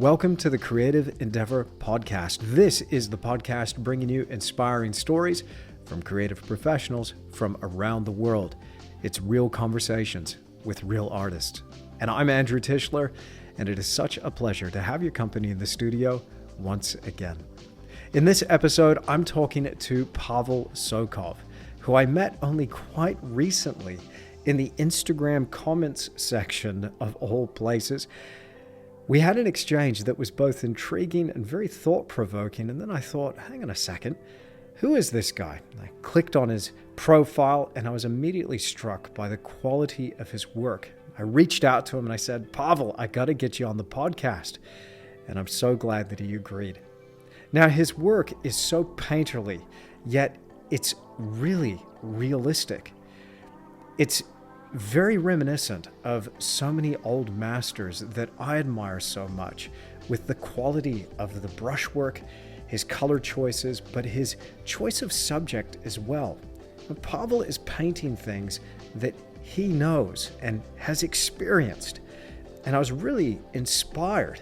Welcome to the Creative Endeavor Podcast. This is the podcast bringing you inspiring stories from creative professionals from around the world. It's real conversations with real artists. And I'm Andrew Tischler, and it is such a pleasure to have your company in the studio once again. In this episode, I'm talking to Pavel Sokov, who I met only quite recently in the Instagram comments section of all places. We had an exchange that was both intriguing and very thought-provoking, and then I thought, hang on a second, who is this guy? I clicked on his profile, and I was immediately struck by the quality of his work. I reached out to him and I said, Pavel, I got to get you on the podcast, and I'm so glad that he agreed. Now, his work is so painterly, yet it's really realistic. It's very reminiscent of so many old masters that I admire so much, with the quality of the brushwork, his color choices, but his choice of subject as well. And Pavel is painting things that he knows and has experienced. And I was really inspired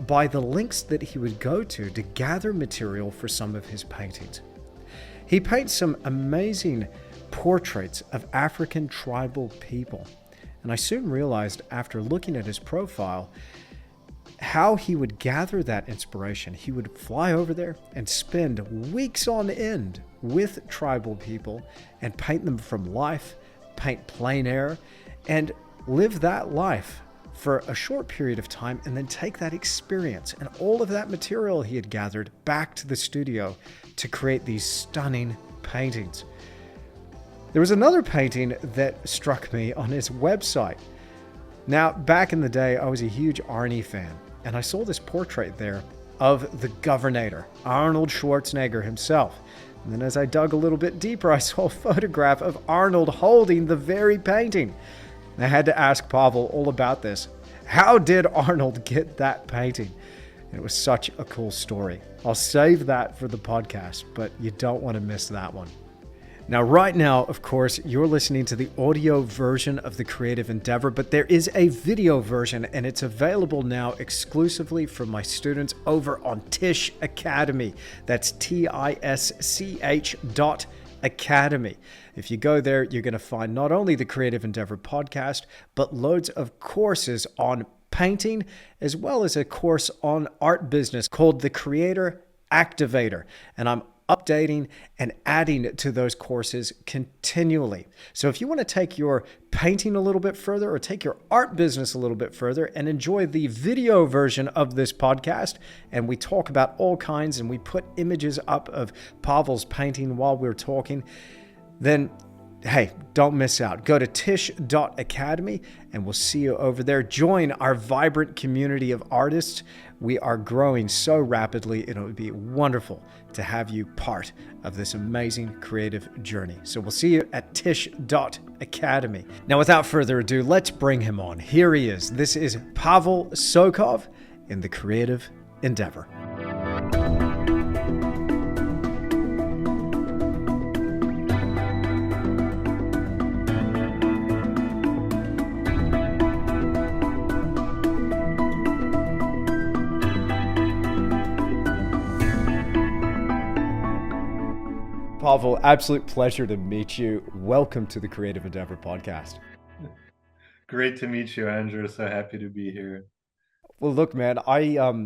by the lengths that he would go to gather material for some of his paintings. He paints some amazing portraits of African tribal people. And I soon realized after looking at his profile how he would gather that inspiration. He would fly over there and spend weeks on end with tribal people and paint them from life, paint plein air, and live that life for a short period of time, and then take that experience and all of that material he had gathered back to the studio to create these stunning paintings. There was another painting that struck me on his website. Now, back in the day, I was a huge Arnie fan, and I saw this portrait there of the Governor, Arnold Schwarzenegger himself. And then as I dug a little bit deeper, I saw a photograph of Arnold holding the very painting. I had to ask Pavel all about this. How did Arnold get that painting? And it was such a cool story. I'll save that for the podcast, but you don't want to miss that one. Now, right now, of course, you're listening to the audio version of the Creative Endeavor, but there is a video version, and it's available now exclusively for my students over on Tisch Academy. That's TISCH.Academy. If you go there, you're going to find not only the Creative Endeavor podcast, but loads of courses on painting, as well as a course on art business called the Creator Activator. And I'm updating and adding to those courses continually. So if you want to take your painting a little bit further or take your art business a little bit further and enjoy the video version of this podcast, and we talk about all kinds and we put images up of Pavel's painting while we're talking, then hey, don't miss out. Go to tisch.academy and we'll see you over there. Join our vibrant community of artists. We are growing so rapidly, and it would be wonderful to have you part of this amazing creative journey. So we'll see you at tisch.academy. Now, without further ado, let's bring him on. Here he is. This is Pavel Sokov in the Creative Endeavor. Pavel, absolute pleasure to meet you. Welcome to the Creative Endeavor podcast. Great to meet you, Andrew. So happy to be here. Well, look, man, I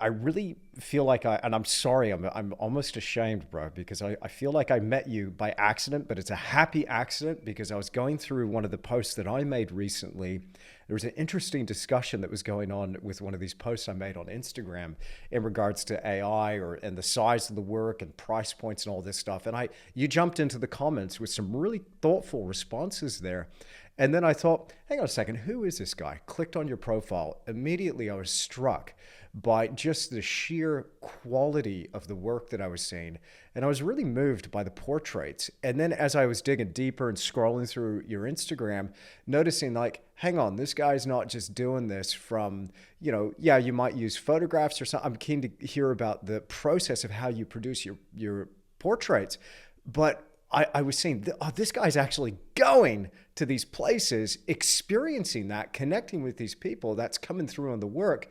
really feel like and I'm sorry, I'm almost ashamed, bro, because I feel like I met you by accident, but it's a happy accident because I was going through one of the posts that I made recently. There was an interesting discussion that was going on with one of these posts I made on Instagram in regards to AI and the size of the work and price points and all this stuff. And you jumped into the comments with some really thoughtful responses there. And then I thought, hang on a second, who is this guy? Clicked on your profile. Immediately I was struck by just the sheer quality of the work that I was seeing. And I was really moved by the portraits. And then as I was digging deeper and scrolling through your Instagram, noticing like, hang on, this guy's not just doing this from, yeah, you might use photographs or something. I'm keen to hear about the process of how you produce your portraits. But I was seeing, this guy's actually going to these places, experiencing that, connecting with these people, that's coming through on the work.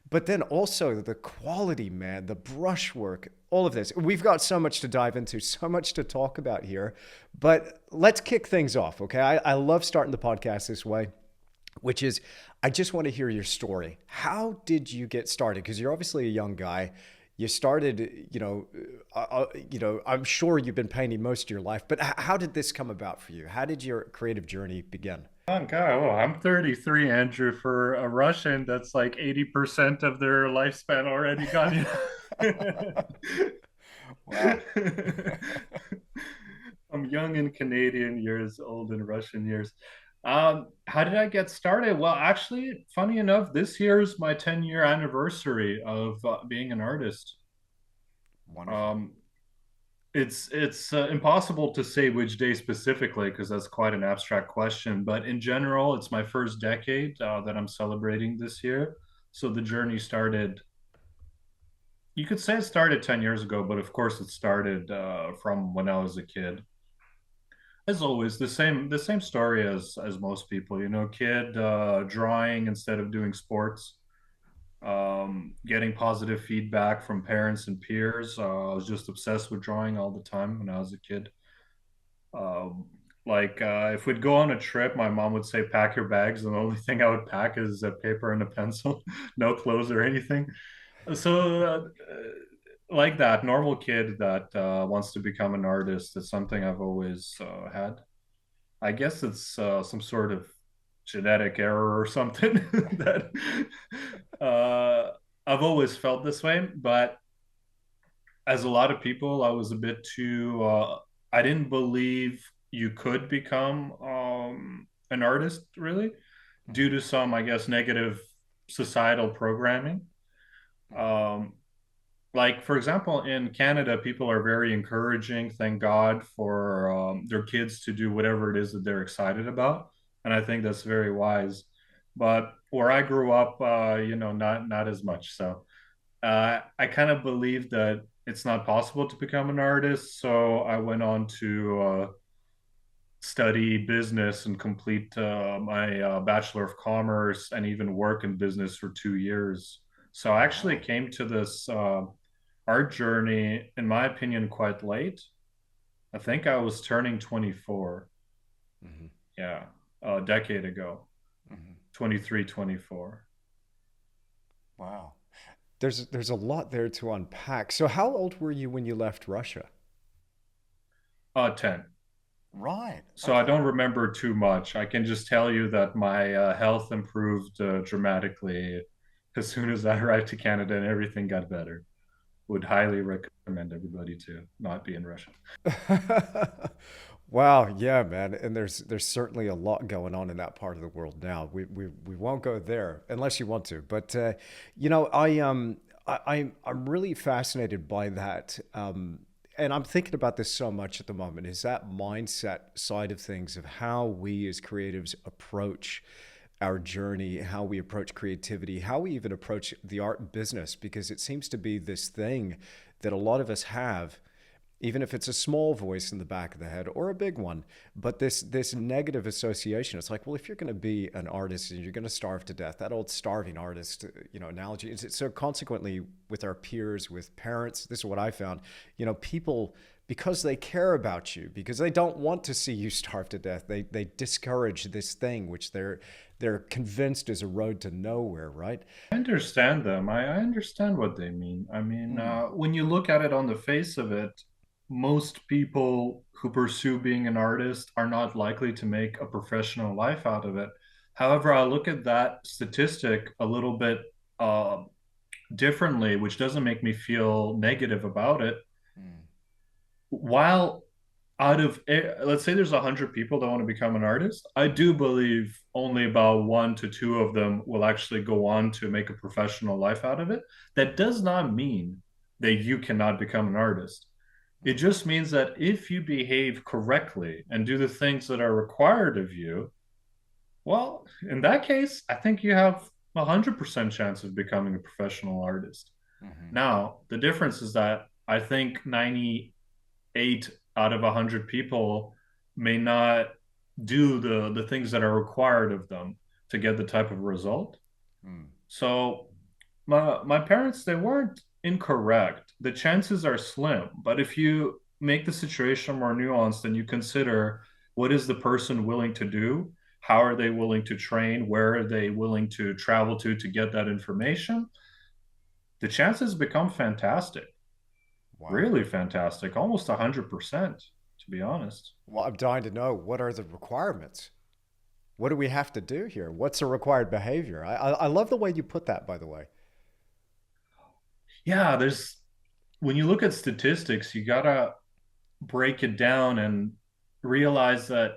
but then also the quality, man, the brushwork, all of this. We've got so much to dive into, so much to talk about here. But let's kick things off, okay? I love starting the podcast this way, which is I just want to hear your story. How did you get started? Because you're obviously a young guy. You started, I'm sure you've been painting most of your life, but how did this come about for you? How did your creative journey begin? Oh God, oh, I'm 33, Andrew. For a Russian, that's like 80% of their lifespan already gone. Wow. I'm young in Canadian years, old in Russian years. How did I get started? Well, actually, funny enough, this year is my 10-year anniversary of being an artist. Wonderful. Um, it's impossible to say which day specifically because that's quite an abstract question. But in general, it's my first decade that I'm celebrating this year. So the journey started. You could say it started 10 years ago, but of course it started from when I was a kid. As always, the same story as most people. You know, kid drawing instead of doing sports, getting positive feedback from parents and peers. I was just obsessed with drawing all the time when I was a kid. If we'd go on a trip, my mom would say, "Pack your bags," and the only thing I would pack is a paper and a pencil, no clothes or anything. So, like that, normal kid that wants to become an artist is something I've always had. I guess it's some sort of genetic error or something that uh, I've always felt this way. But as a lot of people, I was a bit too. I didn't believe you could become an artist really, due Mhm, to some, I guess, negative societal programming. mhm, Um, like for example, in Canada, people are very encouraging. Thank God for their kids to do whatever it is that they're excited about, and I think that's very wise. But where I grew up, not as much. So I kind of believe that it's not possible to become an artist. So I went on to study business and complete my Bachelor of Commerce and even work in business for 2 years. So I actually wow. came to this art journey, in my opinion, quite late. I think I was turning 24. Mhm, Yeah, a decade ago, mhm. 23, 24. Wow. There's a lot there to unpack. So how old were you when you left Russia? 10. Right. So I Okay. don't remember too much. I can just tell you that my health improved dramatically as soon as I arrived to Canada and everything got better. Would highly recommend everybody to not be in Russia. Wow, yeah, man. And there's certainly a lot going on in that part of the world now. We won't go there unless you want to. But I'm really fascinated by that. And I'm thinking about this so much at the moment, is that mindset side of things of how we as creatives approach our journey, how we approach creativity, how we even approach the art business, because it seems to be this thing that a lot of us have, even if it's a small voice in the back of the head or a big one, but this negative association. It's like, well, if you're going to be an artist and you're going to starve to death, that old starving artist, analogy. So consequently, with our peers, with parents, this is what I found. People, because they care about you, because they don't want to see you starve to death, they discourage this thing which they're convinced is a road to nowhere, right? I understand them. I understand what they mean. I mean, Mm, when you look at it on the face of it, most people who pursue being an artist are not likely to make a professional life out of it. However, I look at that statistic a little bit uh, differently, which doesn't make me feel negative about it. mm, While out of let's say there's 100 people that want to become an artist, I do believe only about 1 to 2 of them will actually go on to make a professional life out of it. That does not mean that you cannot become an artist. It mm, just means that if you behave correctly and do the things that are required of you, well, in that case, I think you have 100% chance of becoming a professional artist. mhm, Now, the difference is that I think 98 out of 100 people may not do the things that are required of them to get the type of result. mm. So My parents, they weren't incorrect. The chances are slim, but if you make the situation more nuanced and you consider what is the person willing to do, how are they willing to train, where are they willing to travel to get that information, the chances become fantastic, Wow. really fantastic, almost 100%, to be honest. Well, I'm dying to know, what are the requirements? What do we have to do here? What's a required behavior? I love the way you put that, by the way. Yeah, there's when you look at statistics, you gotta break it down and realize that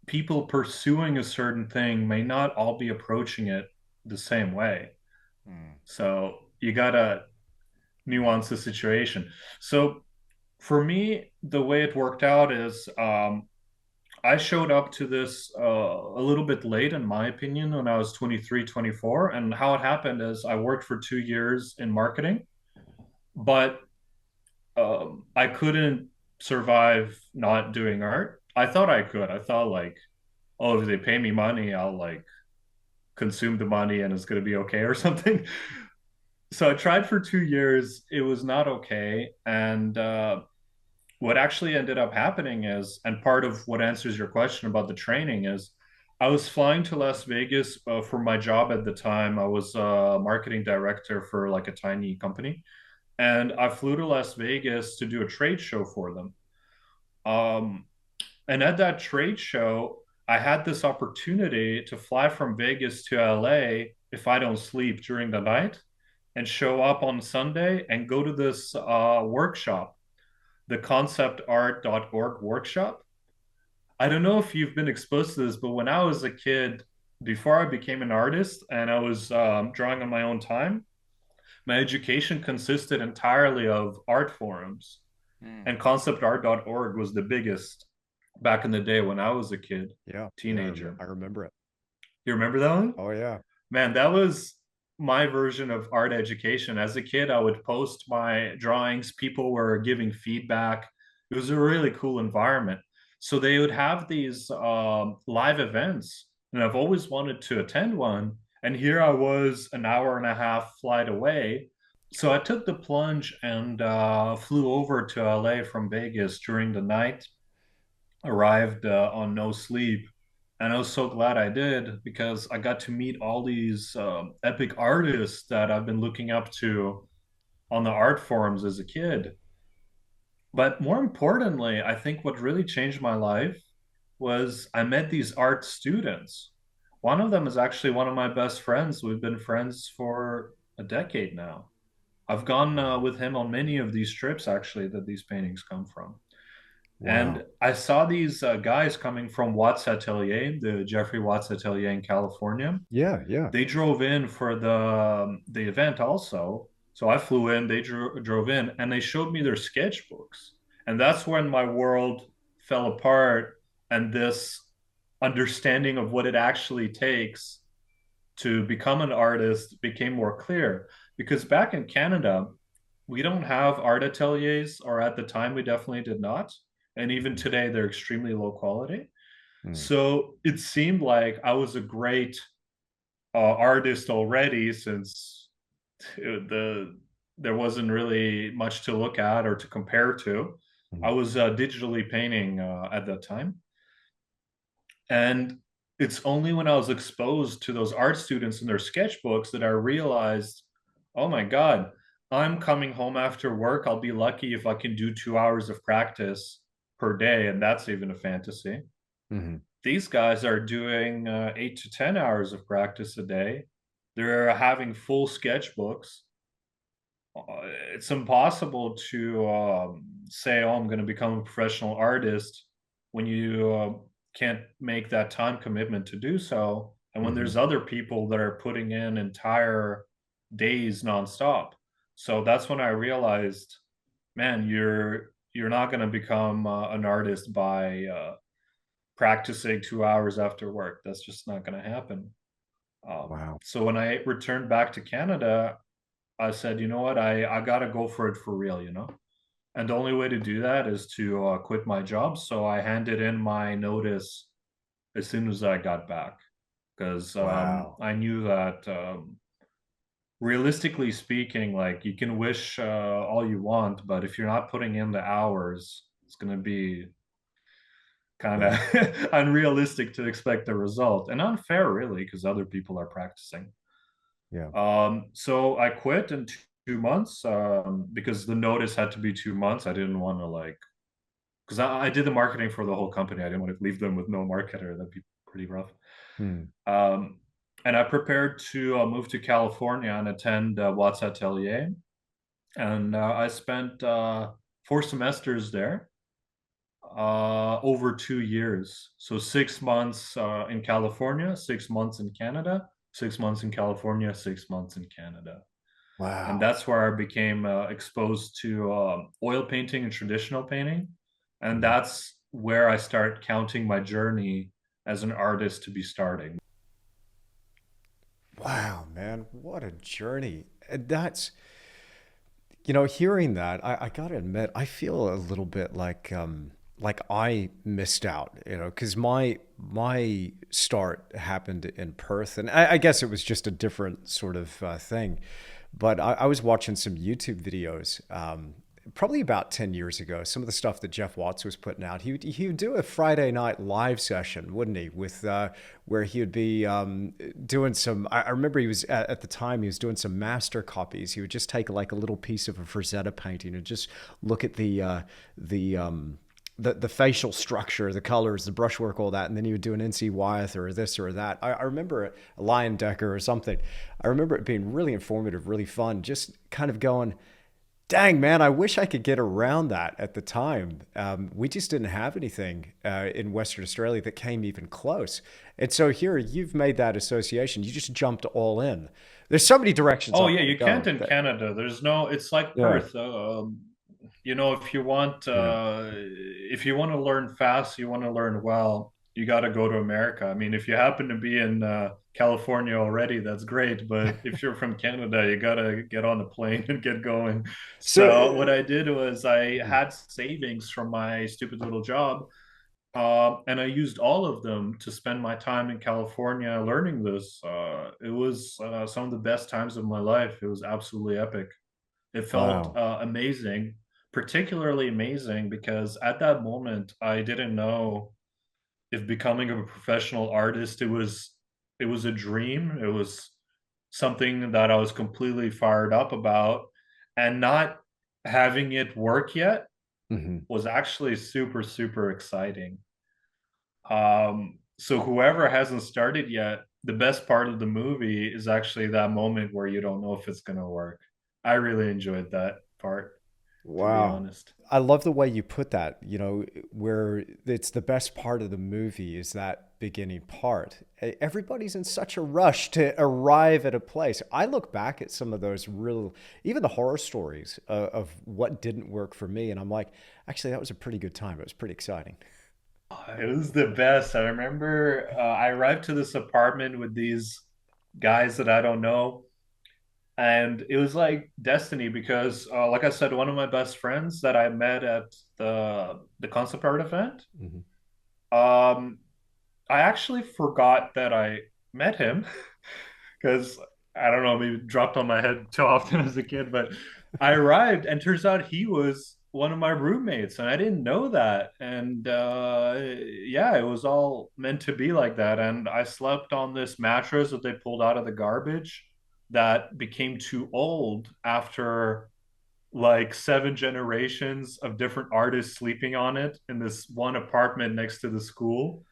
people pursuing a certain thing may not all be approaching it the same way. Hmm. So you gotta nuance the situation. So for me, the way it worked out is I showed up to this a little bit late, in my opinion, when I was 23, 24. And how it happened is I worked for 2 years in marketing, but I couldn't survive not doing art. I thought I could. I thought like, oh, if they pay me money, I'll like consume the money and it's going to be okay or something. So I tried for 2 years. It was not okay. And what actually ended up happening is, and part of what answers your question about the training is, I was flying to Las Vegas for my job at the time. I was a marketing director for like a tiny company. And I flew to Las Vegas to do a trade show for them. Um, and at that trade show, I had this opportunity to fly from Vegas to LA if I don't sleep during the night and show up on Sunday and go to this workshop, the conceptart.org workshop. I don't know if you've been exposed to this, but when I was a kid, before I became an artist and I was drawing on my own time, my education consisted entirely of art forums. Hmm. And conceptart.org was the biggest back in the day when I was a kid, Yeah, yeah, teenager. I remember it. You remember that one? Oh yeah. Man, that was my version of art education. As a kid, I would post my drawings, people were giving feedback. It was a really cool environment. So they would have these live events, and I've always wanted to attend one. And here I was, an hour and a half flight away. So I took the plunge and flew over to LA from Vegas during the night, arrived on no sleep. And I was so glad I did because I got to meet all these epic artists that I've been looking up to on the art forums as a kid. But more importantly, I think what really changed my life was I met these art students. One of them is actually one of my best friends. We've been friends for a decade now. I've gone Wow. with him on many of these trips, actually, that these paintings come from. And Wow. I saw these guys coming from Watts Atelier, the Jeffrey Watts Atelier in California. Yeah, yeah. They drove in for the event also. So I flew in, they drove in, and they showed me their sketchbooks. And that's when my world fell apart, and this understanding of what it actually takes to become an artist became more clear. Because back in Canada, we don't have art ateliers, or at the time, we definitely did not. And even Mhm. today, they're extremely low quality. Mm. So it seemed like I was a great artist already, since there wasn't really much to look at or to compare to. Mm. I was digitally painting at that time, and it's only when I was exposed to those art students and their sketchbooks that I realized, oh my God, I'm coming home after work. I'll be lucky if I can do 2 hours of practice per day, and that's even a fantasy. Mhm. These guys are doing 8 to 10 hours of practice a day. They're having full sketchbooks. It's impossible to say, "Oh, I'm going to become a professional artist," when you can't make that time commitment to do so, and when Mhm. there's other people that are putting in entire days nonstop. So that's when I realized, man, you're not going to become an artist by practicing 2 hours after work. That's just not going to happen. Wow. So when I returned back to Canada, I said, you know what, I got to go for it for real, you know? And the only way to do that is to quit my job. So I handed in my notice as soon as I got back because Wow. I knew that realistically speaking, like you can wish all you want, but if you're not putting in the hours, it's going to be kind of Yeah. unrealistic to expect the result and unfair, really, because other people are practicing. Yeah. So I quit in 2 months because the notice had to be 2 months. I didn't want to like, because I did the marketing for the whole company. I didn't want to leave them with no marketer. That'd be pretty rough. Hmm. Um, and I prepared to move to California and attend Watts Atelier. And I spent 4 semesters there over 2 years. So 6 months in California, 6 months in Canada, 6 months in California, 6 months in Canada. And Wow. that's where I became exposed to oil painting and traditional painting. And Mhm. that's where I start counting my journey as an artist to be starting. Wow, man, what a journey. And that's, hearing that, I gotta admit, I feel a little bit like I missed out, because my start happened in Perth, and I guess it was just a different sort of thing. But I was watching some YouTube videos, probably about 10 years ago, some of the stuff that Jeff Watts was putting out. He would do a Friday night live session, wouldn't he? With where he would be doing some. I remember he was at the time he was doing some master copies. He would just take like a little piece of a Frazetta painting and just look at the facial structure, the colors, the brushwork, all that, and then he would do an NC Wyeth or this or that. I remember a Lion Decker or something. I remember it being really informative, really fun, just kind of going, dang, man, I wish I could get around that at the time. We just didn't have anything in Western Australia that came even close. And so here you've made that association. You just jumped all in. There's so many directions I Oh yeah, want to you can't go. in Canada. There's no. It's like Yeah, Perth. yeah. If you want to learn fast, you want to learn well, you got to go to America. I mean, if you happen to be in California already, that's great. But if you're from Canada, you got to get on the plane and get going. So, So what I did was I had savings from my stupid little job, and I used all of them to spend my time in California learning this. It was some of the best times of my life. It was absolutely epic. It felt wow. amazing, particularly amazing because at that moment I didn't know if becoming a professional artist it was a dream. It was something that I was completely fired up about, and not having it work yet Hmm. was actually super super exciting. So whoever hasn't started yet, the best part of the movie is actually that moment where you don't know if it's going to work. I really enjoyed that part, to be Wow. honest. I love the way you put that, where it's the best part of the movie is that beginning part. Everybody's in such a rush to arrive at a place. I look back at some of those real, even the horror stories of what didn't work for me, and I'm like, actually, that was a pretty good time. It was pretty exciting. It was the best. I remember I arrived to this apartment with these guys that I don't know, and it was like destiny because, like I said, one of my best friends that I met at the concept art event, Hmm. um, I actually forgot that I met him because I don't know, maybe it dropped on my head too often as a kid. But I arrived, and turns out he was one of my roommates, and I didn't know that. And yeah, it was all meant to be like that. And I slept on this mattress that they pulled out of the garbage that became too old after like 7 generations of different artists sleeping on it in this one apartment next to the school.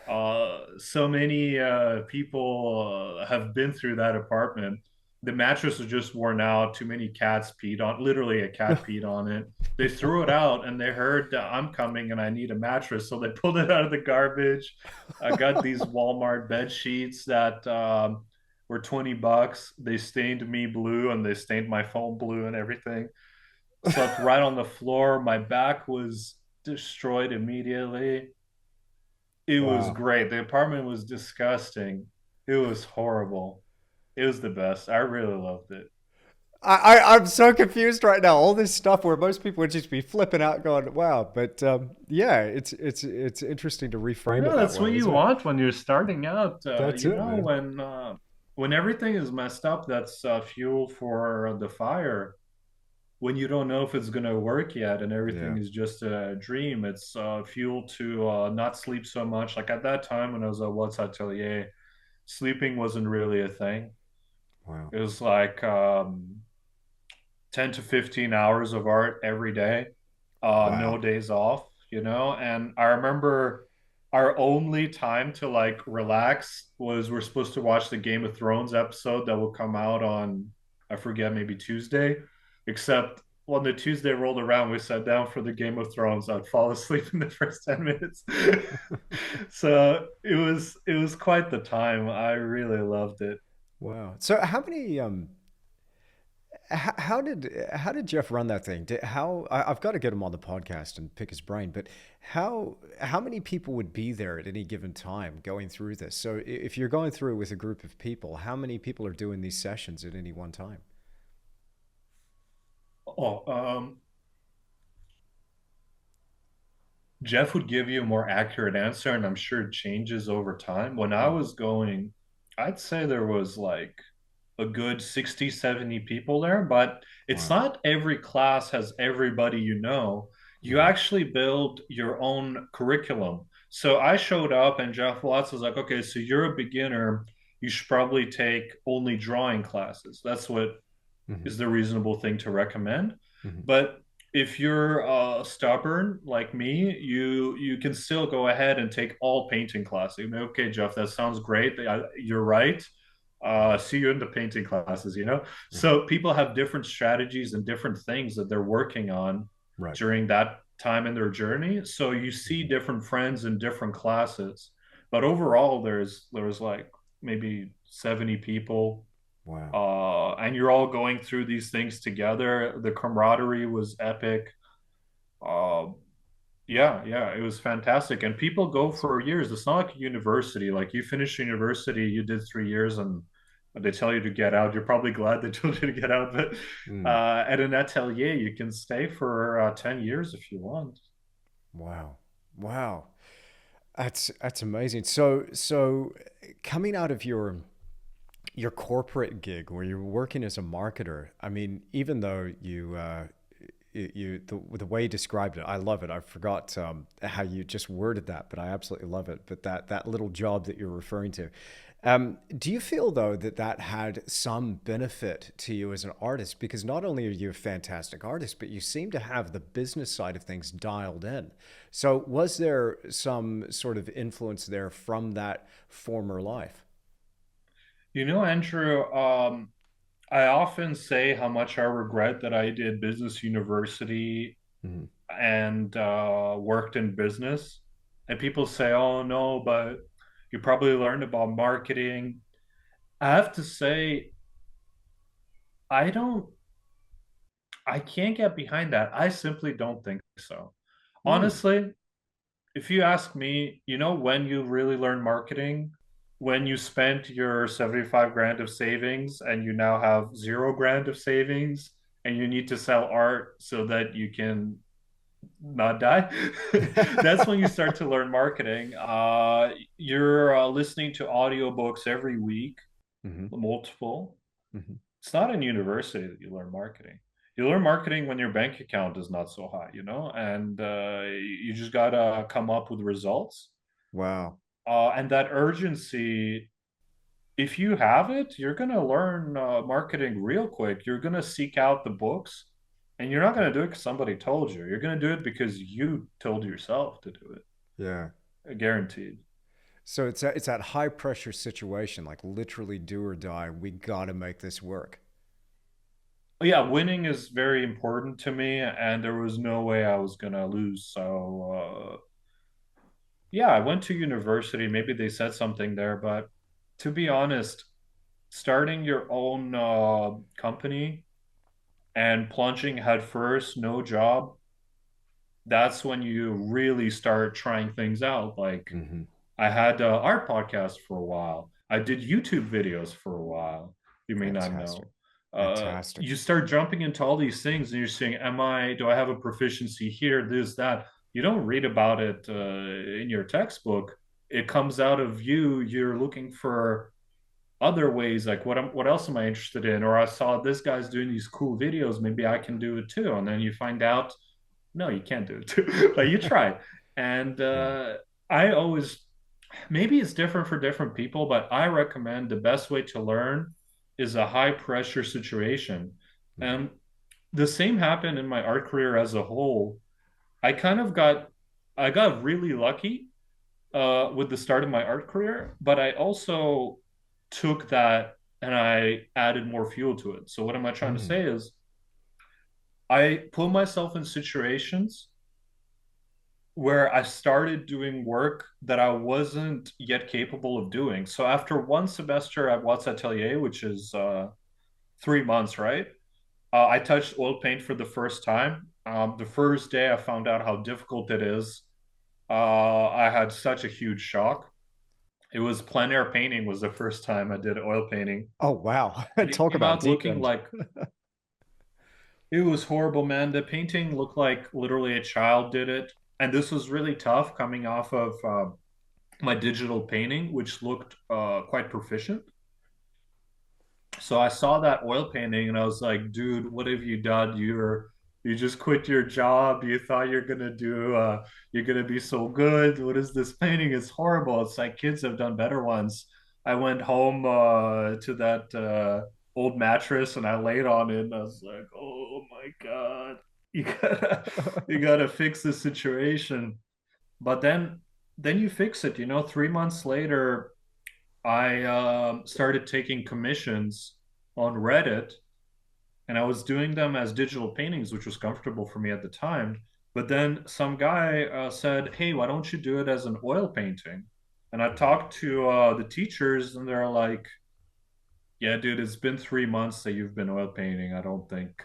So many people have been through that apartment. The mattress was just worn out. Too many cats peed on, literally a cat peed on it. They threw it out and they heard I'm coming and I need a mattress. So they pulled it out of the garbage. I got these Walmart bed sheets that were $20. They stained me blue and they stained my phone blue and everything. Slept right on the floor. My back was destroyed immediately. It was Wow. great. The apartment was disgusting. It was horrible. It was the best. I really loved it. I'm so confused right now. All this stuff where most people would just be flipping out, going, "Wow!" But yeah, it's interesting to reframe it Yeah, that that's what way, you isn't it? want when you're starting out. That's it, man. When when everything is messed up, that's fuel for the fire. When you don't know if it's going to work yet and everything Yeah. is just a dream, it's fuel to not sleep so much. Like at that time when I was at What's Atelier, sleeping wasn't really a thing. Wow. It was like 10 to 15 hours of art every day, no Wow. days off, And I remember our only time to like relax was we're supposed to watch the Game of Thrones episode that will come out on, I forget, maybe Tuesday. Except when the Tuesday rolled around, we sat down for the Game of Thrones. I'd fall asleep in the first 10 minutes. So it was quite the time. I really loved it. Wow. So how many how did Jeff run that thing? I've got to get him on the podcast and pick his brain, but how many people would be there at any given time going through this? So if you're going through with a group of people, how many people are doing these sessions at any one time? Oh, Jeff would give you a more accurate answer, and I'm sure it changes over time. When I Mm. was going, I'd say there was like a good 60, 70 people there, but it's Wow. not every class has everybody you know. You Hmm. actually build your own curriculum. So I showed up, and Jeff Watts was like, okay, so you're a beginner. You should probably take only drawing classes. That's what Hmm. is the reasonable thing to recommend. Hmm. But if you're stubborn like me, you can still go ahead and take all painting classes. Okay, Jeff, that sounds great. You're right. See you in the painting classes. Hmm. So people have different strategies and different things that they're working on Right. during that time in their journey. So you see Hmm. different friends in different classes. But overall, there's like maybe 70 people, Wow. and you're all going through these things together. The camaraderie was epic. Uh, yeah, yeah, it was fantastic. And people go Awesome. for years. It's not like a university. Like you finish university, you did 3 years, and they tell you to get out. You're probably glad they told you to get out. But Mm. at an atelier, you can stay for 10 years if you want. Wow. Wow. That's amazing. So coming out of your corporate gig where you're working as a marketer, I mean, even though the way you described it, I love it. I forgot how you just worded that, but I absolutely love it. But that little job that you're referring to, do you feel though that had some benefit to you as an artist? Because not only are you a fantastic artist, but you seem to have the business side of things dialed in. So was there some sort of influence there from that former life? Andrew, I often say how much I regret that I did business university Hmm. and worked in business. And people say, oh, no, but you probably learned about marketing. I have to say, I don't, I can't get behind that. I simply don't think so. Mm. Honestly, if you ask me, when you really learn marketing, when you spent your 75 grand of savings and you now have 0 grand of savings and you need to sell art so that you can not die. That's when you start to learn marketing. You're listening to audiobooks every week, Hmm. multiple. Hmm. It's not in university that you learn marketing. You learn marketing when your bank account is not so high, and you just gotta come up with results. Wow. And that urgency, if you have it, you're gonna learn marketing real quick. You're gonna seek out the books, and you're not gonna do it because somebody told you. You're gonna do it because you told yourself to do Yeah. it. Guaranteed. So it's that high pressure situation, like literally do or die. We got to make this work. Yeah, winning is very important to me, and there was no way I was gonna lose. So yeah, I went to university. Maybe they said something there, but to be honest, starting your own company and plunging headfirst, no job, that's when you really start trying things out. Like Hmm. I had art podcast for a while. I did YouTube videos for a while. You may not Fantastic. know. Fantastic. You start jumping into all these things, and you're saying, do I have a proficiency here? This, that. You don't read about it in your textbook. It comes out of you. You're looking for other ways, like what else am I interested in? Or I saw this guy's doing these cool videos, maybe I can do it too. And then you find out, no, you can't do it too. Like you try. And Right. I always, maybe it's different for different people, but I recommend the best way to learn is a high pressure situation. Mhm. And the same happened in my art career as a whole. I kind of got I got really lucky with the start of my art career, but I also took that and I added more fuel to it. So what am I trying to Mm. say is I put myself in situations where I started doing work that I wasn't yet capable of doing. So after one semester at Watts Atelier, which is 3 months, right? I touched oil paint for the first time. The first day I found out how difficult it is. I had such a huge shock. It was plein air painting was the first time I did oil painting. Oh, wow. And it Talk came about out deep looking end. like it was horrible, man. The painting looked like literally a child did it. And this was really tough coming off of my digital painting, which looked quite proficient. So I saw that oil painting and I was like, dude, what have you done? You just quit your job. You thought you're gonna be so good. What is this painting? It's horrible. It's like kids have done better ones. I went home to that old mattress and I laid on it and I was like, oh my God, you gotta you gotta fix the situation. But then you fix it, 3 months later, I started taking commissions on Reddit, and I was doing them as digital paintings, which was comfortable for me at the time. But then some guy said, "Hey, why don't you do it as an oil painting?" And I Mhm. talked to the teachers, and they're like, "Yeah, dude, it's been 3 months that you've been oil painting. I don't think,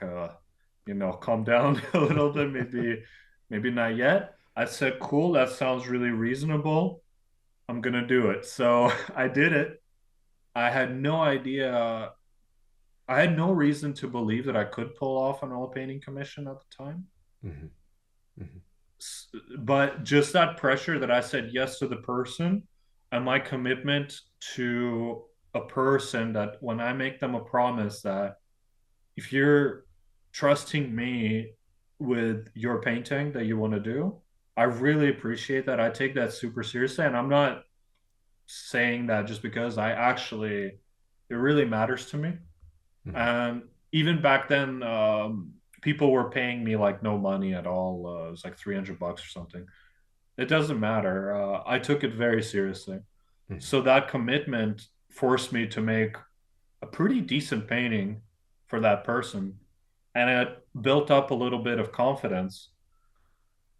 calm down a little bit. Maybe not yet." I said, "Cool, that sounds really reasonable. I'm gonna do it." So I did it. I had no idea. I had no reason to believe that I could pull off an oil painting commission at the time. Mhm. Mhm. But just that pressure that I said yes to the person and my commitment to a person that when I make them a promise that if you're trusting me with your painting that you want to do, I really appreciate that. I take that super seriously. And I'm not saying that just because it really matters to me. Mhm. And even back then, people were paying me like no money at all. It was like $300 or something. It doesn't matter. I took it very seriously. Mhm. So that commitment forced me to make a pretty decent painting for that person. And it built up a little bit of confidence.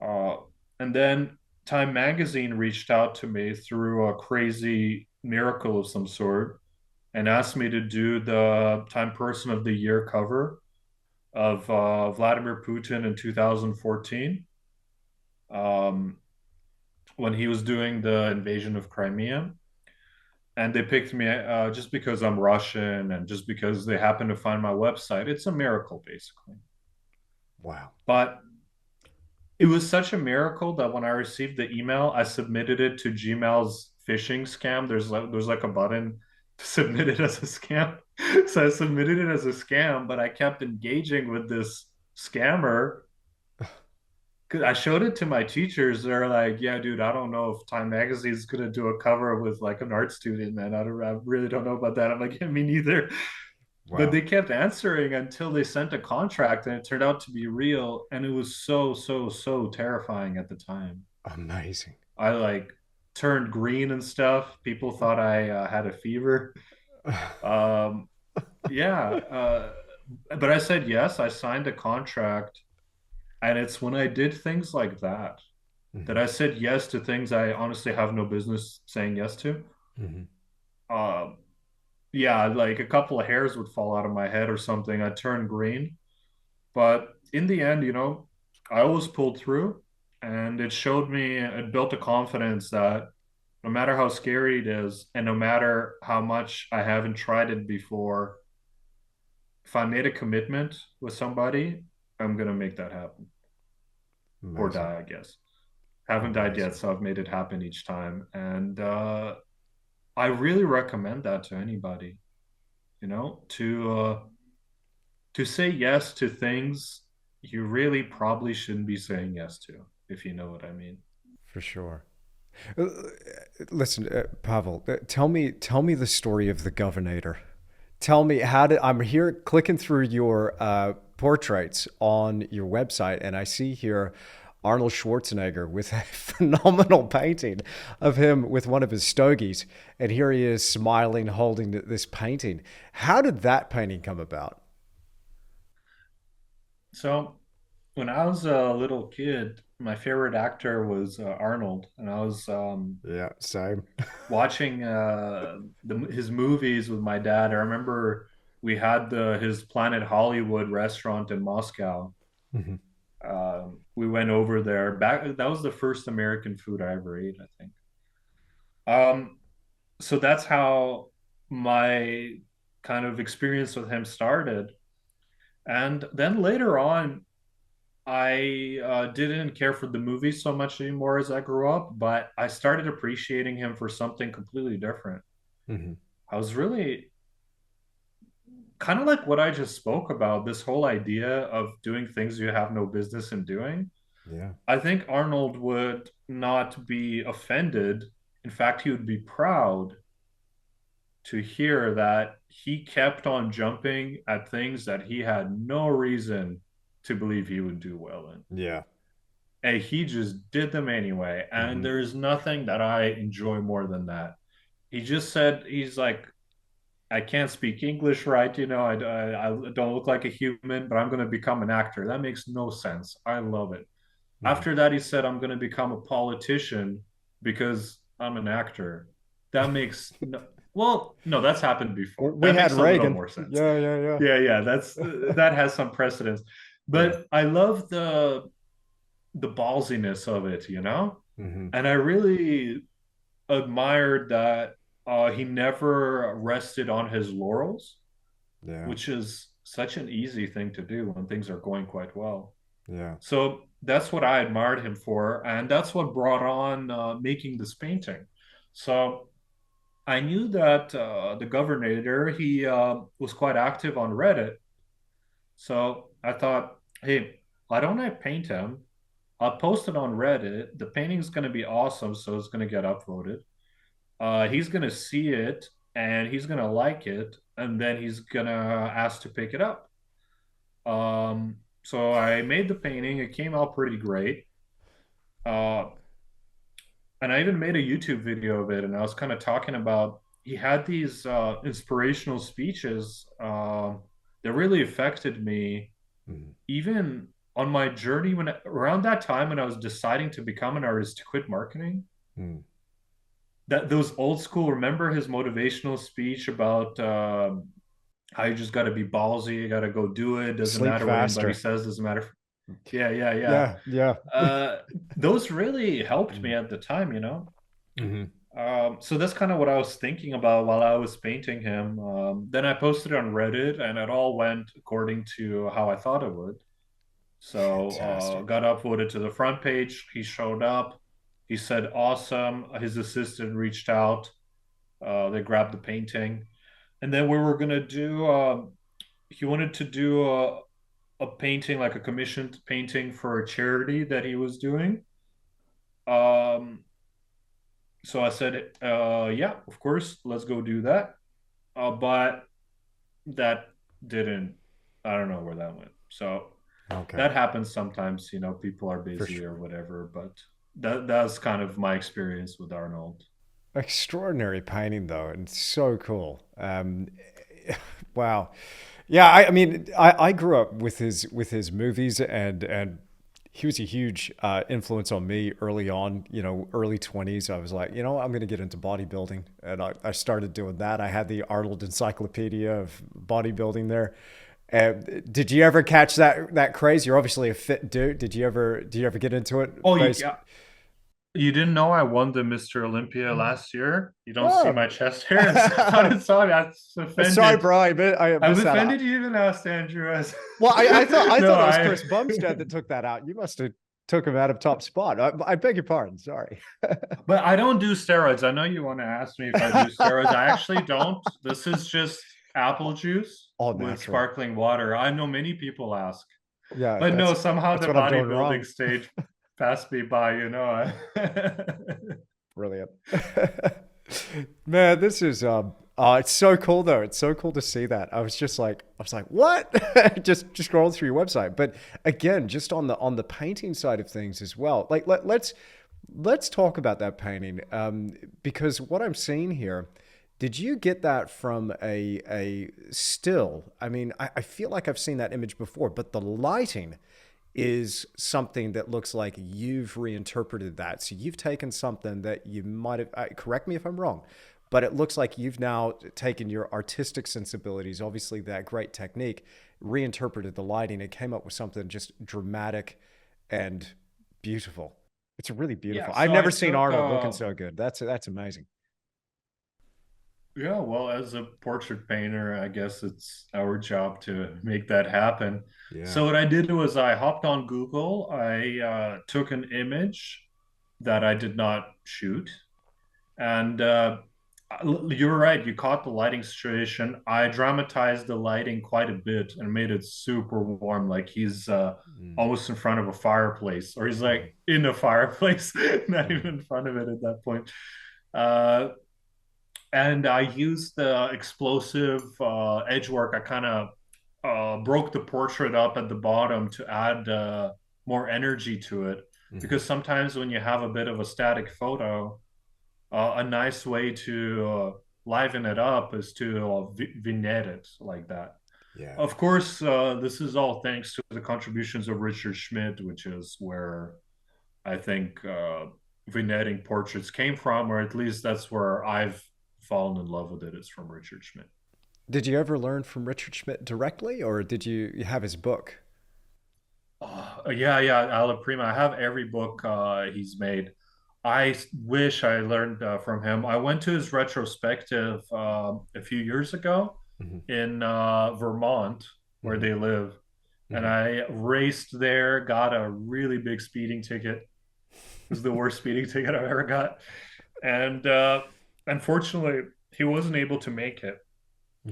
Uh, and then Time Magazine reached out to me through a crazy miracle of some sort and asked me to do the Time Person of the Year cover of Vladimir Putin in 2014 um, when he was doing the invasion of Crimea. And they picked me just because I'm Russian and just because they happened to find my website. It's a miracle, basically. Wow. But it was such a miracle that when I received the email, I submitted it to Gmail's phishing scam. There's like a button to submit it as a scam. So I submitted it as a scam, but I kept engaging with this scammer. I showed it to my teachers. They're like, "Yeah, dude, I don't know if Time Magazine is gonna do a cover with like an art student, man. I really don't know about that." I'm like, "Yeah, me neither." But Wow. they kept answering until they sent a contract, and it turned out to be real. And it was so, so, so terrifying at the time. Amazing. I like turned green and stuff. People thought I had a fever. Um, yeah, but I said yes. I signed a contract, and it's when I did things like that Mhm. I said yes to things I honestly have no business saying yes to. Mhm. Um, yeah, like a couple of hairs would fall out of my head or something. I'd turn green. But in the end, I always pulled through and it showed me, it built a confidence that no matter how scary it is, and no matter how much I haven't tried it before, if I made a commitment with somebody, I'm gonna make that happen or Amazing. die, I guess. Haven't died Amazing. yet, so I've made it happen each time. And I really recommend that to anybody, to say yes to things you really probably shouldn't be saying yes to, if you know what I mean. For sure. Uh, Listen, Pavel, tell me the story of the Governator. Tell me how did I'm here clicking through your portraits on your website, and I see here Arnold Schwarzenegger with a phenomenal painting of him with one of his stogies, and here he is smiling, holding this painting. How did that painting come about? So when I was a little kid, my favorite actor was Arnold, and I was Yeah, same. watching his movies with my dad. I remember we had his Planet Hollywood restaurant in Moscow. Hmm. We went over there back. That was the first American food I ever ate, I think. Um, so that's how my kind of experience with him started. And then later on, I didn't care for the movie so much anymore as I grew up, but I started appreciating him for something completely different. Hmm. I was really kind of like what I just spoke about, this whole idea of doing things you have no business in doing. Yeah. I think Arnold would not be offended. In fact, he would be proud to hear that he kept on jumping at things that he had no reason to believe he would do well in. Yeah. And he just did them anyway. And Hmm. there is nothing that I enjoy more than that. He just said, he's like, I can't speak English right. I don't look like a human, but I'm going to become an actor. That makes no sense. I love it. Hmm. After that, he said, I'm going to become a politician because I'm an actor. That makes no, well, no, that's happened before. We That had makes a little Reagan. more sense. Yeah, yeah, Yeah, that has some precedence. yeah. But I love the ballsiness of it, Hmm. And I really admired that he never rested on his laurels, Yeah, which is such an easy thing to do when things are going quite well. yeah. So that's what I admired him for, and that's what brought on making this painting. So I knew that the governor he was quite active on Reddit. So I thought, hey, why don't I paint him? I'll post it on Reddit. The painting's going to be awesome, so it's going to get upvoted. He's going to see it and he's going to like it, and then he's going to ask to pick it up. So I made the painting. It came out pretty great. Uh, and I even made a YouTube video of it. And I was kind of talking about he had these inspirational speeches that really affected me, Mhm. even on my journey when around that time when I was deciding to become an artist to quit marketing. Mm. That those old school. Remember his motivational speech about how you just got to be ballsy, you got to go do it. Doesn't Sleep matter what anybody faster. says. Doesn't matter. Yeah, yeah, yeah. Yeah, yeah. Uh, those really helped me at the time. Mm-hmm. So that's kind of what I was thinking about while I was painting him. Then I posted on Reddit, and it all went according to how I thought it would. So Fantastic. got upvoted to the front page. He showed up. He said, "Awesome." His assistant reached out. They grabbed the painting, and then we were gonna do. He wanted to do a painting, like a commissioned painting for a charity that he was doing. Um, so I said, yeah, of course, let's go do that. But that didn't, I don't know where that went. So Okay, that happens sometimes, people are for busy or sure. whatever. But that's kind of my experience with Arnold. Extraordinary painting though, and so cool. Wow. Yeah, I mean, I grew up with his movies, and he was a huge influence on me early on. Early 20s. I was like, I'm going to get into bodybuilding, and I started doing that. I had the Arnold Encyclopedia of bodybuilding there. Did you ever catch that craze? You're obviously a fit dude. Did you ever get into Oh, it? Based. yeah. You didn't know I won the Mr. Olympia last year? You don't see Oh. my chest hair? Sorry, that's Sorry, offended. bro. I I've missed that out. offended you even asked Andrew. Well, I thought No, it was Chris Bumstead that took that out. You must have. Took him out of top spot. I beg your pardon. Sorry. But I don't do steroids. I know you want to ask me if I do steroids. I actually don't. This is just apple juice All with natural. sparkling water. I know many people ask. Yeah, But no, somehow that's the what I'm doing wrong. bodybuilding stage passed me by, you know. Brilliant. Man, this is it's so cool though. It's so cool to see that. I was like, what? just scrolling through your website. But again, just on the painting side of things as well. Like let's talk about that painting. Because what I'm seeing here, did you get that from a still? I mean, I feel like I've seen that image before, but the lighting is something that looks like you've reinterpreted that. So you've taken something that you might have, correct me if I'm wrong, but it looks like you've now taken your artistic sensibilities, obviously that great technique, reinterpreted the lighting and came up with something just dramatic and beautiful. It's really Yeah, beautiful. I've so I never seen took Arnold looking so good. That's amazing. yeah, well, as a portrait painter, I guess it's our job to make that happen. Yeah. So what I did was I hopped on Google. I took an image that I did not shoot, and you're right. You caught the lighting situation. I dramatized the lighting quite a bit and made it super warm, like he's Mm, almost in front of a fireplace, or he's mm, like in a fireplace, not mm, even in front of it at that point. Uh, and I used the explosive edge work. I kind of broke the portrait up at the bottom to add more energy to it. mhm. Because sometimes when you have a bit of a static photo, a nice way to liven it up is to vignette it like that. Yeah. Of course, this is all thanks to the contributions of Richard Schmidt, which is where I think vignetting portraits came from, or at least that's where I've fallen in love with it. It's from Richard Schmidt. Did you ever learn from Richard Schmidt directly, or did you have his book? Yeah, yeah, Alla Prima. I have every book he's made. I wish I learned from him. I went to his retrospective a few years ago Hmm. in Vermont, where Hmm. they live, and Hmm. I raced there, got a really big speeding ticket. It was the worst speeding ticket I've ever got, and unfortunately, he wasn't able to make it.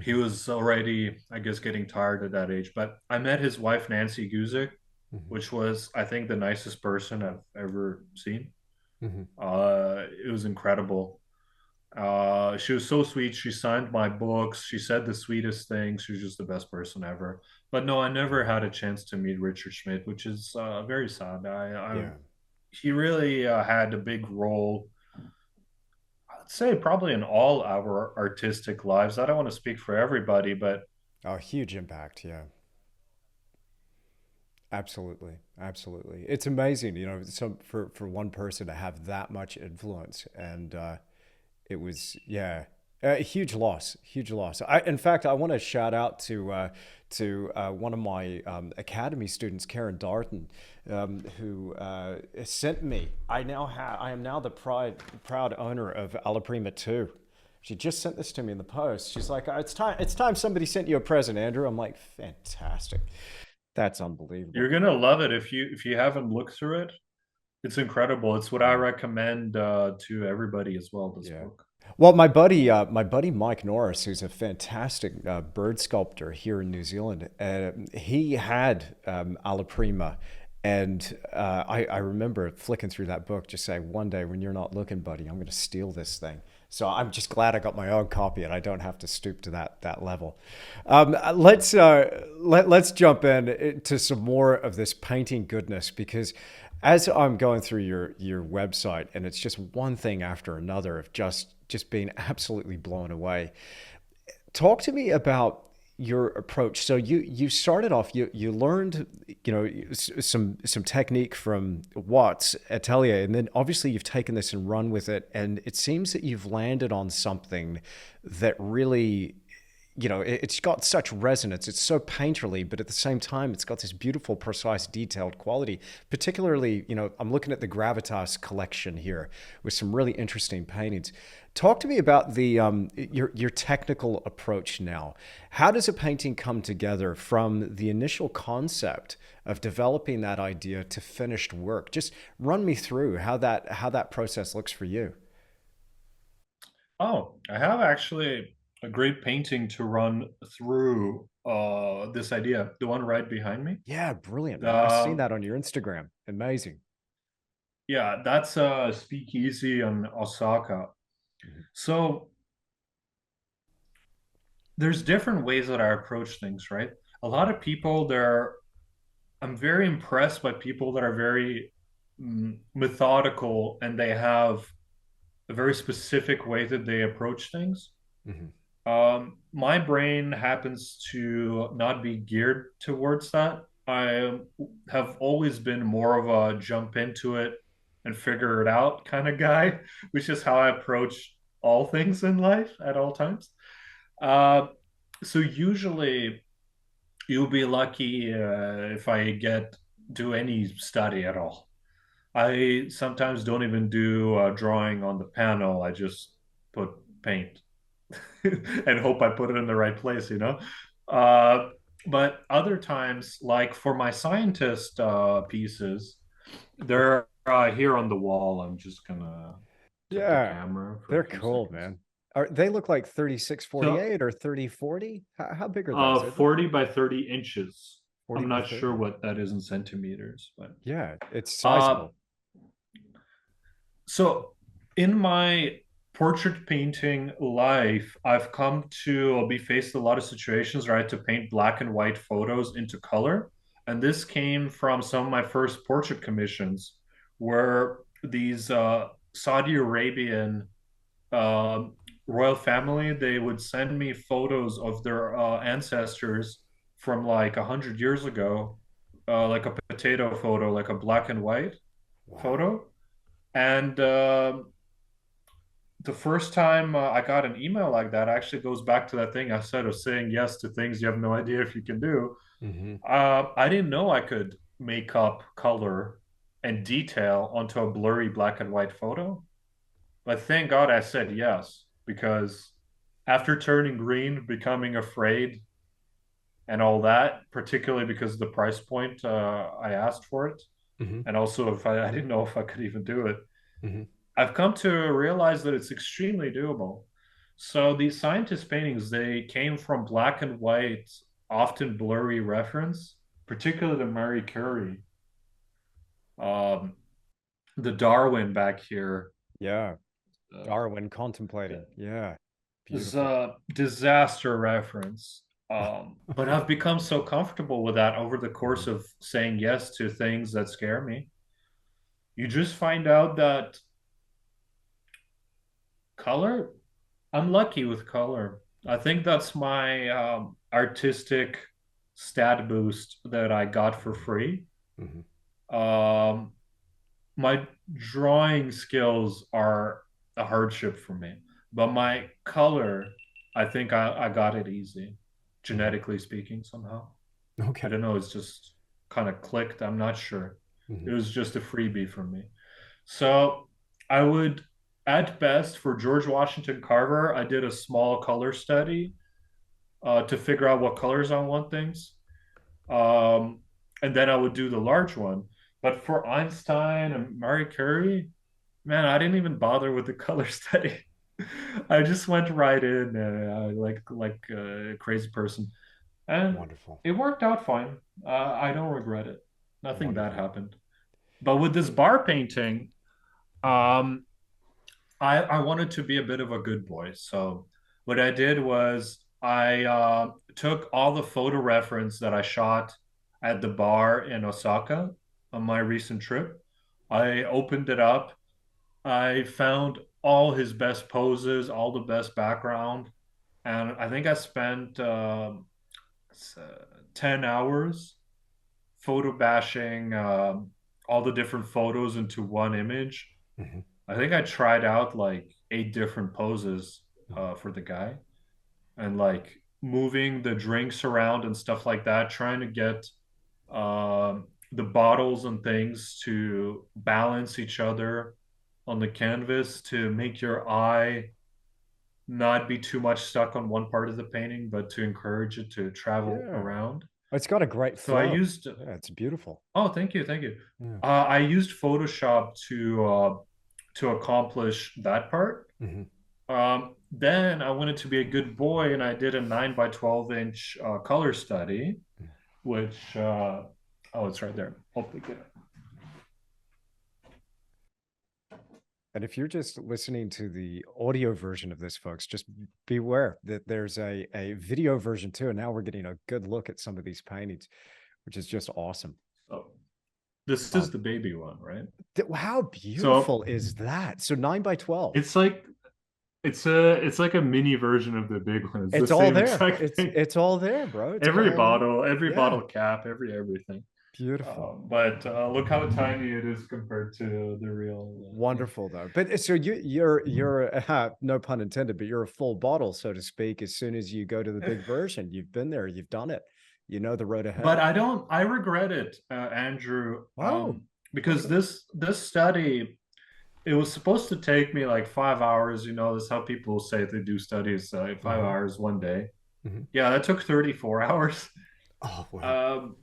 He Hmm. was already, I guess, getting tired at that age. But I met his wife, Nancy Guzik, Hmm. which was, I think, the nicest person I've ever seen. Hmm. It was incredible. She was so sweet. She signed my books. She said the sweetest things. She was just the best person ever. But no, I never had a chance to meet Richard Schmidt, which is very sad. Yeah. He really had a big role. I'd say probably in all our artistic lives. I don't want to speak for everybody, but Oh, huge impact. Yeah. Absolutely. Absolutely. It's amazing, so for one person to have that much influence. And it was, yeah, a huge loss, huge loss. In fact, I want to shout out to one of my academy students, Karen Darton, who sent me. I am now the proud owner of Alla Prima 2. She just sent this to me in the post. She's like, it's time somebody sent you a present, Andrew. I'm like, fantastic. That's unbelievable. you're gonna love it if you haven't looked through it. It's incredible. It's what I Mm. recommend to everybody as well. This Yeah. book. Well, my buddy Mike Norris, who's a fantastic bird sculptor here in New Zealand, he had Alla Prima, and I remember flicking through that book, just saying, one day when you're not looking, buddy, I'm going to steal this thing. So I'm just glad I got my own copy, and I don't have to stoop to that level. Let's jump in to some more of this painting goodness, because as I'm going through your website, and it's just one thing after another of just being absolutely blown away. Talk to me about your approach. So you started off, you learned, some technique from Watts Atelier, and then obviously you've taken this and run with it, and it seems that you've landed on something that really it's got such resonance. It's so painterly, but at the same time, it's got this beautiful, precise, detailed quality. Particularly, I'm looking at the Gravitas collection here with some really interesting paintings. Talk to me about your technical approach now. How does a painting come together from the initial concept of developing that idea to finished work? Just run me through how that process looks for you. Oh, I have actually a great painting to run through this idea, the one right behind me. Yeah, brilliant, man. I've seen Um, that on your Instagram. Amazing. yeah, that's a speakeasy in Osaka. Mhm. So there's different ways that I approach things, right? A lot of people, I'm very impressed by people that are very methodical and they have a very specific way that they approach things. Mhm. My brain happens to not be geared towards that. I have always been more of a jump into it and figure it out kind of guy, which is how I approach all things in life at all times. Uh, so usually you'll be lucky if I get do any study at all. I sometimes don't even do drawing on the panel. I just put paint and hope I put it in the right place, you know? Uh, but other times, like for my scientist pieces, they're here on the wall. I'm just gonna tip the Yeah, camera for a they're few cool, seconds. man. They look like 36 So, 48 or 30 40. How big are those? They look 40 by 30 inches. 40 I'm by not sure 30. what that is in centimeters, but Yeah, it's uh, sizable. so in my portrait painting life, I've come to be faced a lot of situations where I had to paint black and white photos into color. And this came from some of my first portrait commissions, where these Saudi Arabian uh, royal family, they would send me photos of their ancestors from like 100 years ago, like a potato photo, like a black and white Wow. photo. And the first time I got an email like that actually goes back to that thing I said of saying yes to things you have no idea if you can do. Hmm. I didn't know I could make up color and detail onto a blurry black and white photo. But thank God I said yes, because after turning green, becoming afraid, and all that, particularly because of the price point I asked for it, Hmm. and also if I didn't know if I could even do it, Hmm. I've come to realize that it's extremely doable. So these scientist paintings, they came from black and white, often blurry reference, particularly the Marie Curie, um, the Darwin back here. Yeah, Uh, Darwin contemplating. Yeah, is beautiful. a disaster reference. But I've become so comfortable with that over the course Mhm. of saying yes to things that scare me. You just find out that color, I'm lucky with color. I think that's my artistic stat boost that I got for free. Hmm. Um, my drawing skills are a hardship for me, but my color, I think I got it easy, Hmm. genetically speaking, somehow. I Okay. don't know, it's just kind of clicked. I'm not sure. Hmm. It was just a freebie for me. So I would, at best, for George Washington Carver, I did a small color study to figure out what colors I want things. Um, and then I would do the large one. But for Einstein and Marie Curie, man, I didn't even bother with the color study. I just went right in, like a crazy person, and Wonderful. it worked out fine. I don't regret it. Nothing bad Wonderful. happened. But with this bar painting, um, I wanted to be a bit of a good boy. So what I did was I took all the photo reference that I shot at the bar in Osaka on my recent trip. I opened it up. I found all his best poses, all the best background, and I think I spent 10 hours photo bashing all the different photos into one image. Hmm. I think I tried out like 8 different poses Hmm. for the guy, and like moving the drinks around and stuff like that, trying to get the bottles and things to balance each other on the canvas to make your eye not be too much stuck on one part of the painting, but to encourage it to travel Yeah. around. It's got a great So I flow. used, Yeah, it's beautiful. oh, thank you, thank you. Yeah. I used Photoshop to accomplish that part. Hmm. Then I wanted to be a good boy, and I did a 9 by 12 inch color study, which oh, it's right there. Hopefully, get it. And if you're just listening to the audio version of this, folks, just beware that there's a video version too. And now we're getting a good look at some of these paintings, which is just awesome. So this Uh, is the baby one, right? how So beautiful is that? So 9 by 12. it's like it's like a mini version of the big one. It's the It's all same there. exact It's thing. it's all there, bro. It's Every all there. bottle, every Yeah. bottle cap, every everything. Beautiful. But look how tiny it is compared to the real thing. Wonderful though. But so you're no pun intended, but you're a full bottle, so to speak. As soon as you go to the big version, you've been there, you've done it. You know the road But ahead. I don't. I regret it, Andrew, Oh, because this study it was supposed to take me like 5 hours. You know, that's how people say they do studies, 5 hours one day. hmm. Yeah, that took 34 hours. Oh, wow. Um,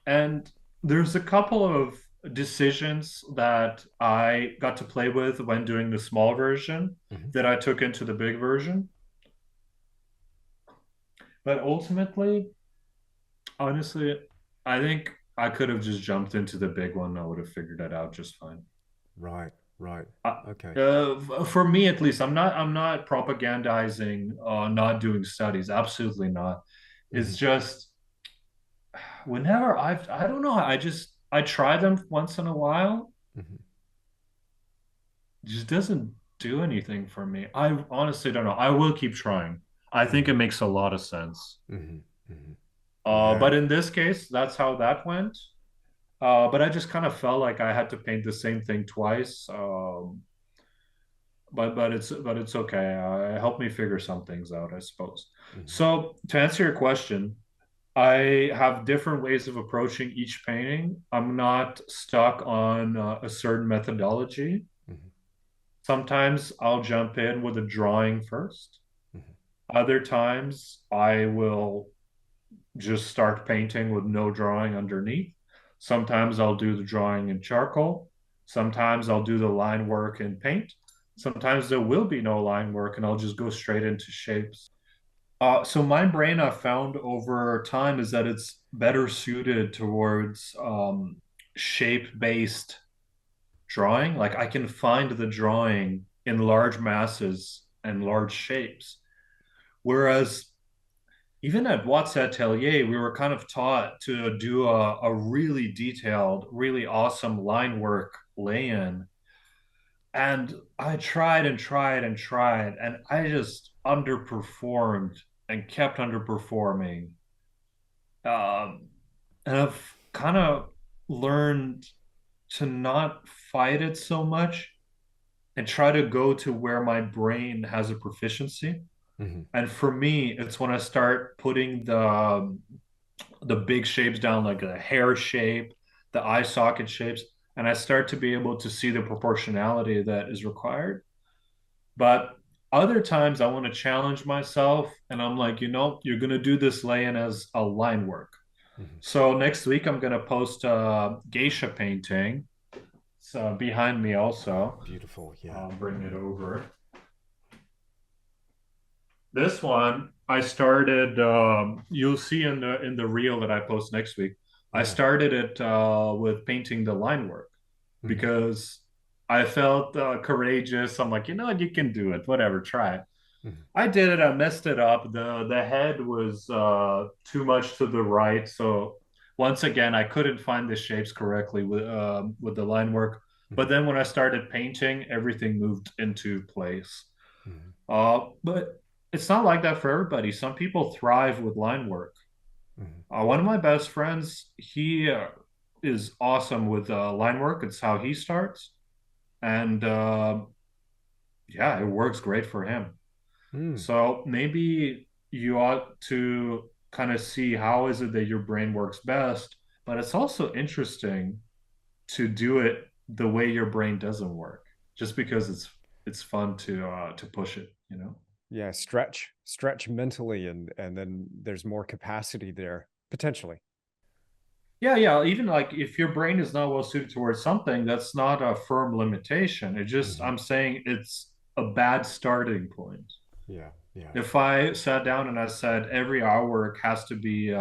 and there's a couple of decisions that I got to play with when doing the small version Mhm. that I took into the big version. But ultimately, honestly, I think I could have just jumped into the big one. I would have figured that out just fine. Right, right. Okay. For me, at least, I'm not propagandizing not doing studies. Absolutely not. It's Mhm. just whenever I don't know. I try them once in a while. Mhm. It just doesn't do anything for me. I honestly don't know. I will keep trying. I think it Mhm. makes a lot of sense. Mhm. Mhm. Yeah. But in this case, that's how that went. But I just kind of felt like I had to paint the same thing twice. But it's okay. It helped me figure some things out, I suppose. Mhm. So to answer your question, I have different ways of approaching each painting. I'm not stuck on a certain methodology. Mhm. Sometimes I'll jump in with a drawing first. Mhm. Other times I will just start painting with no drawing underneath. Sometimes I'll do the drawing in charcoal. Sometimes I'll do the line work in paint. Sometimes there will be no line work and I'll just go straight into shapes. So my brain I've found over time is that it's better suited towards shape-based drawing. Like I can find the drawing in large masses and large shapes. Whereas even at Watts Atelier, we were kind of taught to do a really detailed, really awesome line work lay-in. And I tried and tried and tried, and I just underperformed and kept underperforming. Um, and I've kind of learned to not fight it so much and try to go to where my brain has a proficiency. Mhm. And for me, it's when I start putting the big shapes down, like a hair shape, the eye socket shapes, and I start to be able to see the proportionality that is required. But other times I want to challenge myself, and I'm like, you're going to do this lay-in as a line work. Mhm. So next week I'm going to post a geisha painting. It's behind me also. Beautiful. Yeah. I'll bring it over. This one I started. You'll see in the reel that I post next week. I Yeah. started it with painting the line work Mhm. because I felt courageous. I'm like, you can do it. Whatever, try it. Mhm. I did it. I messed it up. The head was too much to the right, so once again I couldn't find the shapes correctly with the line work. But Mhm. then when I started painting, everything moved into place. Mhm. But it's not like that for everybody. Some people thrive with line work. Mhm. One of my best friends, he is awesome with line work. It's how he starts, and yeah, it works great for him. Mm. So maybe you ought to kind of see how is it that your brain works best, but it's also interesting to do it the way your brain doesn't work, just because it's fun to push it, you know? Yeah, stretch mentally, and then there's more capacity there potentially. Yeah, yeah. Even like if your brain is not well suited towards something, that's not a firm limitation. It just, Hmm. I'm saying it's a bad starting point. Yeah, yeah. If I sat down and I said every artwork has to be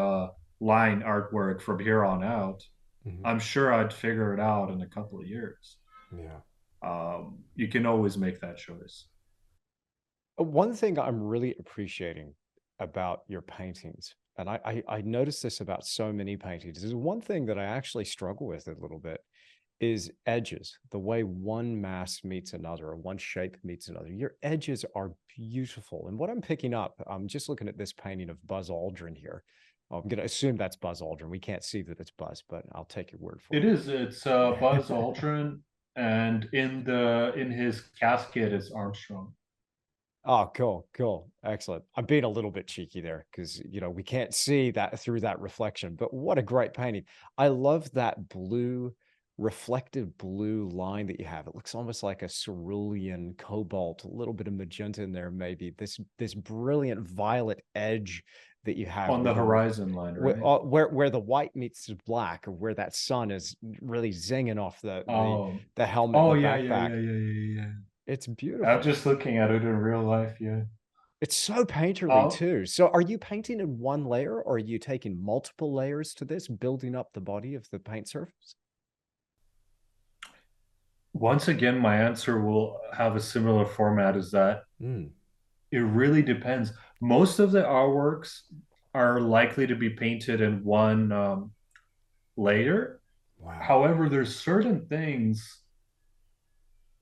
line artwork from here on out, Hmm. I'm sure I'd figure it out in a couple of years. Yeah. You can always make that choice. One thing I'm really appreciating about your paintings, and I notice this about so many paintings, is one thing that I actually struggle with a little bit is edges, the way one mass meets another or one shape meets another. Your edges are beautiful. And what I'm picking up, I'm just looking at this painting of Buzz Aldrin here. I'm going to assume that's Buzz Aldrin. We can't see that it's Buzz, but I'll take your word for It is. It's it. Buzz Aldrin, and in his casket is Armstrong. Oh, cool, cool. Excellent. I'm being a little bit cheeky there because, we can't see that through that reflection, but what a great painting. I love that blue, reflective blue line that you have. It looks almost like a cerulean cobalt, a little bit of magenta in there, maybe. This brilliant violet edge that you have On the within horizon line, right? where the white meets the black, or where that sun is really zinging off Oh, the helmet and oh the yeah, yeah, backpack. yeah, yeah, yeah, yeah. It's I'm beautiful. just looking at it in real life. Yeah. It's so painterly Um, too. So are you painting in one layer, or are you taking multiple layers to this, building up the body of the paint surface? Once again, my answer will have a similar format as that. Mm, It really depends. Most of the artworks are likely to be painted in one layer. wow. However, there's certain things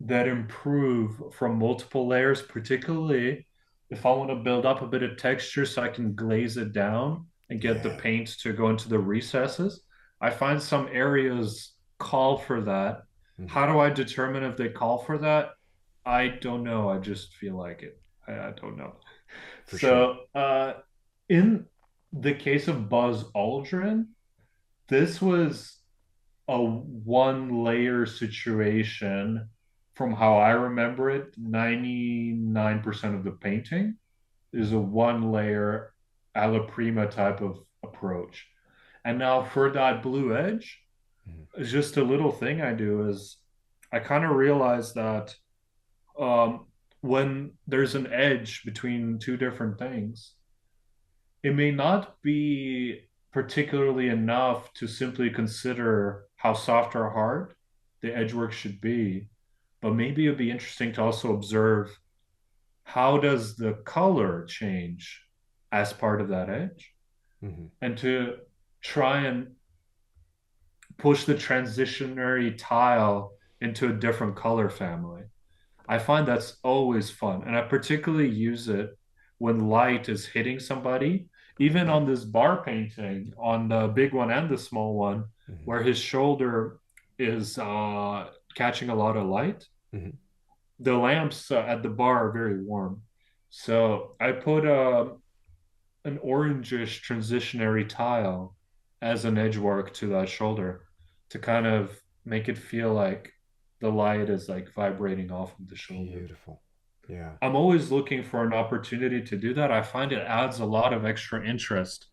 that improve from multiple layers, particularly if I want to build up a bit of texture so I can glaze it down and get the Yeah. paint to go into the recesses. I find some areas call for that. Hmm. How do I determine if they call for that? I don't know. I just feel like it. I don't know. For sure. So, in the case of Buzz Aldrin, this was a one layer situation from how I remember it. 99% of the painting is a Hmm. one layer alla prima type of approach. And now for that blue edge, Hmm. it's just a little thing I do is I kind of realize that um, when there's an edge between two different things, it may not be particularly enough to simply consider how soft or hard the edge work should be, but maybe it'd be interesting to also observe how does the color change as part of that edge, Hmm. and to try and push the transitionary tile into a different color family. I find that's always fun. And I particularly use it when light is hitting somebody, even on this bar painting, on the big one and the small one, Hmm. where his shoulder is catching a lot of light. Hmm. The lamps at the bar are very warm. So I put an orangish transitionary tile as an edge work to that shoulder to kind of make it feel like the light is like vibrating off of the shoulder. Beautiful. Yeah. I'm always looking for an opportunity to do that. I find it adds a lot of extra interest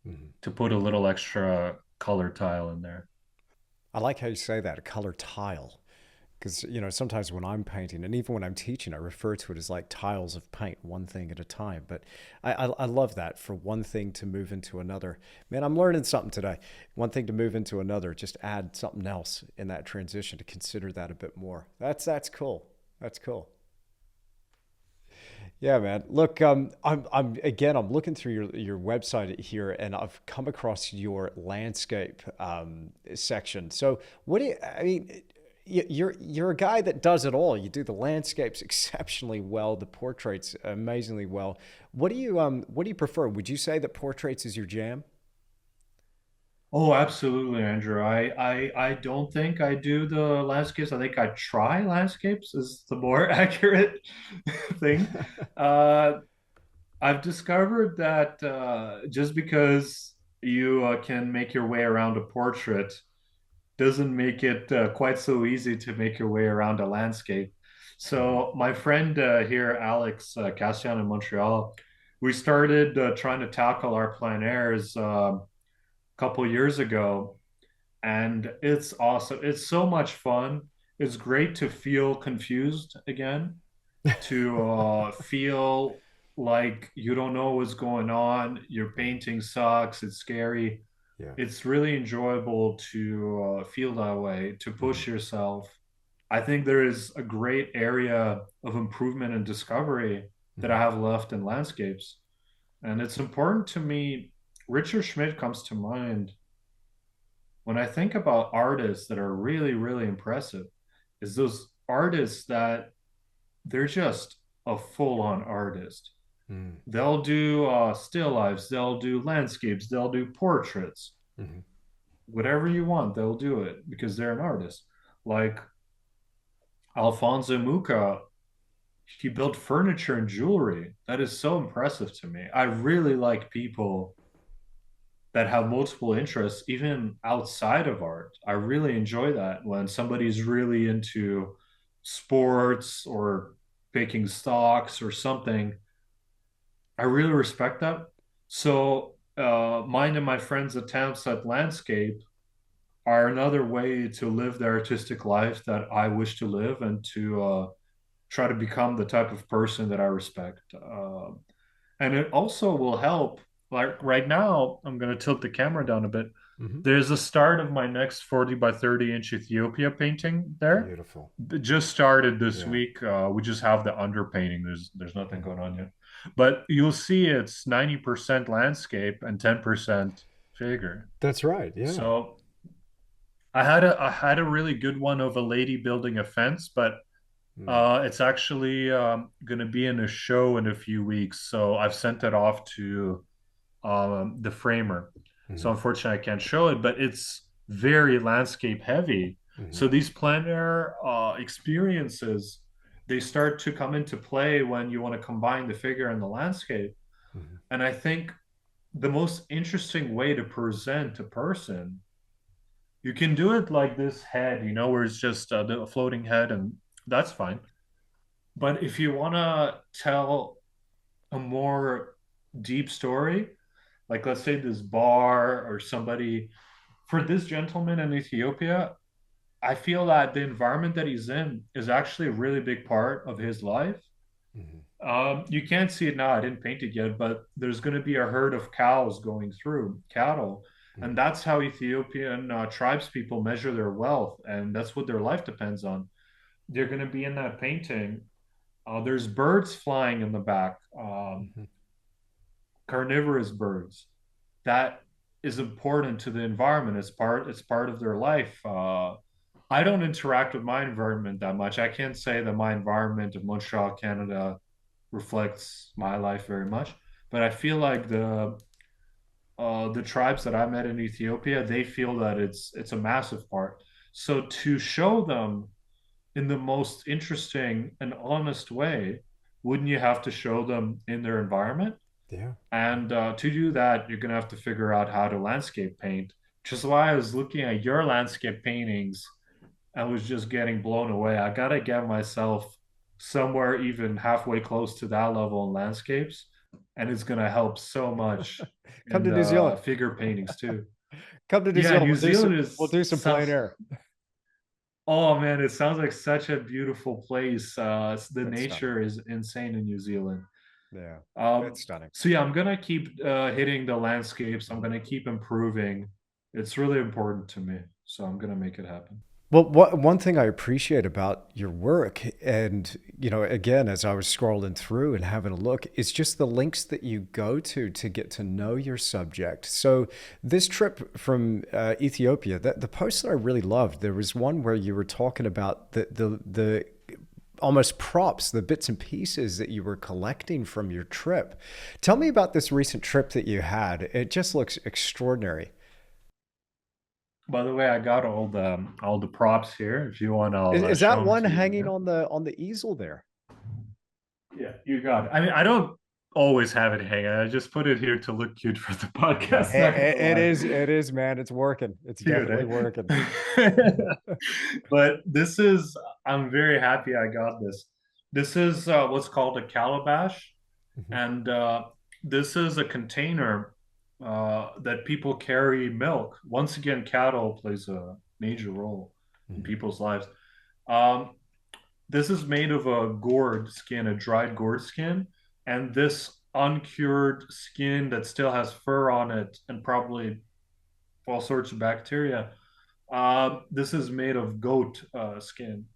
Hmm. to put a little extra color tile in there. I like how you say that, a color tile. Because, sometimes when I'm painting and even when I'm teaching, I refer to it as like tiles of paint, one thing at a time. But I love that, for one thing to move into another. Man, I'm learning something today. One thing to move into another, just add something else in that transition to consider that a bit more. That's cool. That's cool. Yeah, man. Look, I'm looking through your website here, and I've come across your landscape section. So, what do you? I mean, you're a guy that does it all. You do the landscapes exceptionally well, the portraits amazingly well. What do you prefer? Would you say that portraits is your jam? Oh, absolutely, Andrew. I don't think I do the landscapes. I think I try landscapes is the more accurate thing. Uh, I've discovered that just because you can make your way around a portrait doesn't make it quite so easy to make your way around a landscape. Mhm. So my friend here, Alex Cassian in Montreal, we started trying to tackle our plein airs a couple years ago, and it's awesome. It's so much fun. It's great to feel confused again, to feel like you don't know what's going on. Your painting sucks. It's scary. Yeah. It's really enjoyable to feel that way, to Mhm. push yourself. I think there is a great area of improvement and discovery that I Mhm. have left in landscapes. And it's important to me. Richard Schmidt comes to mind when I think about artists that are really, really impressive, is those artists that they're just a full-on artist. Mhm. They'll do still lifes, they'll do landscapes, they'll do portraits, Mhm. whatever you want, they'll do it because they're an artist. Like Alfonso Mucca, he built furniture and jewelry. That is so impressive to me. I really like people that have multiple interests, even outside of art. I really enjoy that when somebody's really into sports or picking stocks or something. I really respect that. So, mine and my friends' attempts at landscape are another way to live the artistic life that I wish to live and to try to become the type of person that I respect. And it also will help. Like right now, I'm going to tilt the camera down a bit. Mhm. There's a start of my next 40 by 30-inch Ethiopia painting there. Beautiful. It just started this Yeah. week. We just have the underpainting. There's nothing Mhm. going on yet. But you'll see it's 90% landscape and 10% figure. That's right. Yeah. So I had a really good one of a lady building a fence, but Mm. it's actually going to be in a show in a few weeks. So I've sent it off to the framer. So Mhm. unfortunately, I can't show it, but it's very landscape heavy. Mhm. So these plein air experiences, they start to come into play when you want to combine the figure and the landscape. Mhm. And I think the most interesting way to present a person, you can do it like this head, where it's just the floating head, and that's fine. But if you want to tell a more deep story, like let's say this bar or somebody, for this gentleman in Ethiopia, I feel that the environment that he's in is actually a really big part of his life. Mhm. You can't see it now. I didn't paint it yet, but there's going to be a herd of cows going through, cattle. And Mhm. that's how Ethiopian tribes people measure their wealth. And that's what their life depends on. They're going to be in that painting. There's birds flying in the back, Mhm. carnivorous birds. That is important to the environment. It's part of their life. I don't interact with my environment that much. I can't say that my environment of Montreal, Canada, reflects my life very much. But I feel like the tribes that I met in Ethiopia, they feel that it's a massive part. So to show them in the most interesting and honest way, wouldn't you have to show them in their environment? Yeah. And to do that, you're going to have to figure out how to landscape paint, which is why I was looking at your landscape paintings. I was just getting blown away. I got to get myself somewhere even halfway close to that level in landscapes. And it's going to help so much Come in to New Zealand. figure paintings too. Come to New Yeah, Zealand. New Zealand We'll is do some plein sounds. air. Oh man, it sounds like such a beautiful place. The It's stunning. nature is insane in New Zealand. Yeah. Um, It's stunning. so yeah, I'm gonna keep hitting the landscapes. I'm Mhm. gonna keep improving. It's really important to me, so I'm gonna make it happen. Well, one thing I appreciate about your work, and again, as I was scrolling through and having a look, is just the links that you go to get to know your subject. So this trip from Ethiopia, the post that I really loved, there was one where you were talking about the almost props, the bits and pieces that you were collecting from your trip. Tell me about this recent trip that you had. It just looks extraordinary. By the way, I got all the props here. If you want, I'll Is that show them one to you hanging here. on the easel there? Yeah, you got it. I mean, I don't always have it hanging. I just put it here to look cute for the podcast. Not gonna lie. It is, man. It's working. It's Cute, definitely working. eh? But this is, I'm very happy I got this. This is what's called a calabash, Mhm, and this is a container that people carry milk. Once again, cattle plays a major role in mhm, people's lives. Um, this is made of a gourd skin, a dried gourd skin, and this uncured skin that still has fur on it and probably all sorts of bacteria. This is made of goat skin.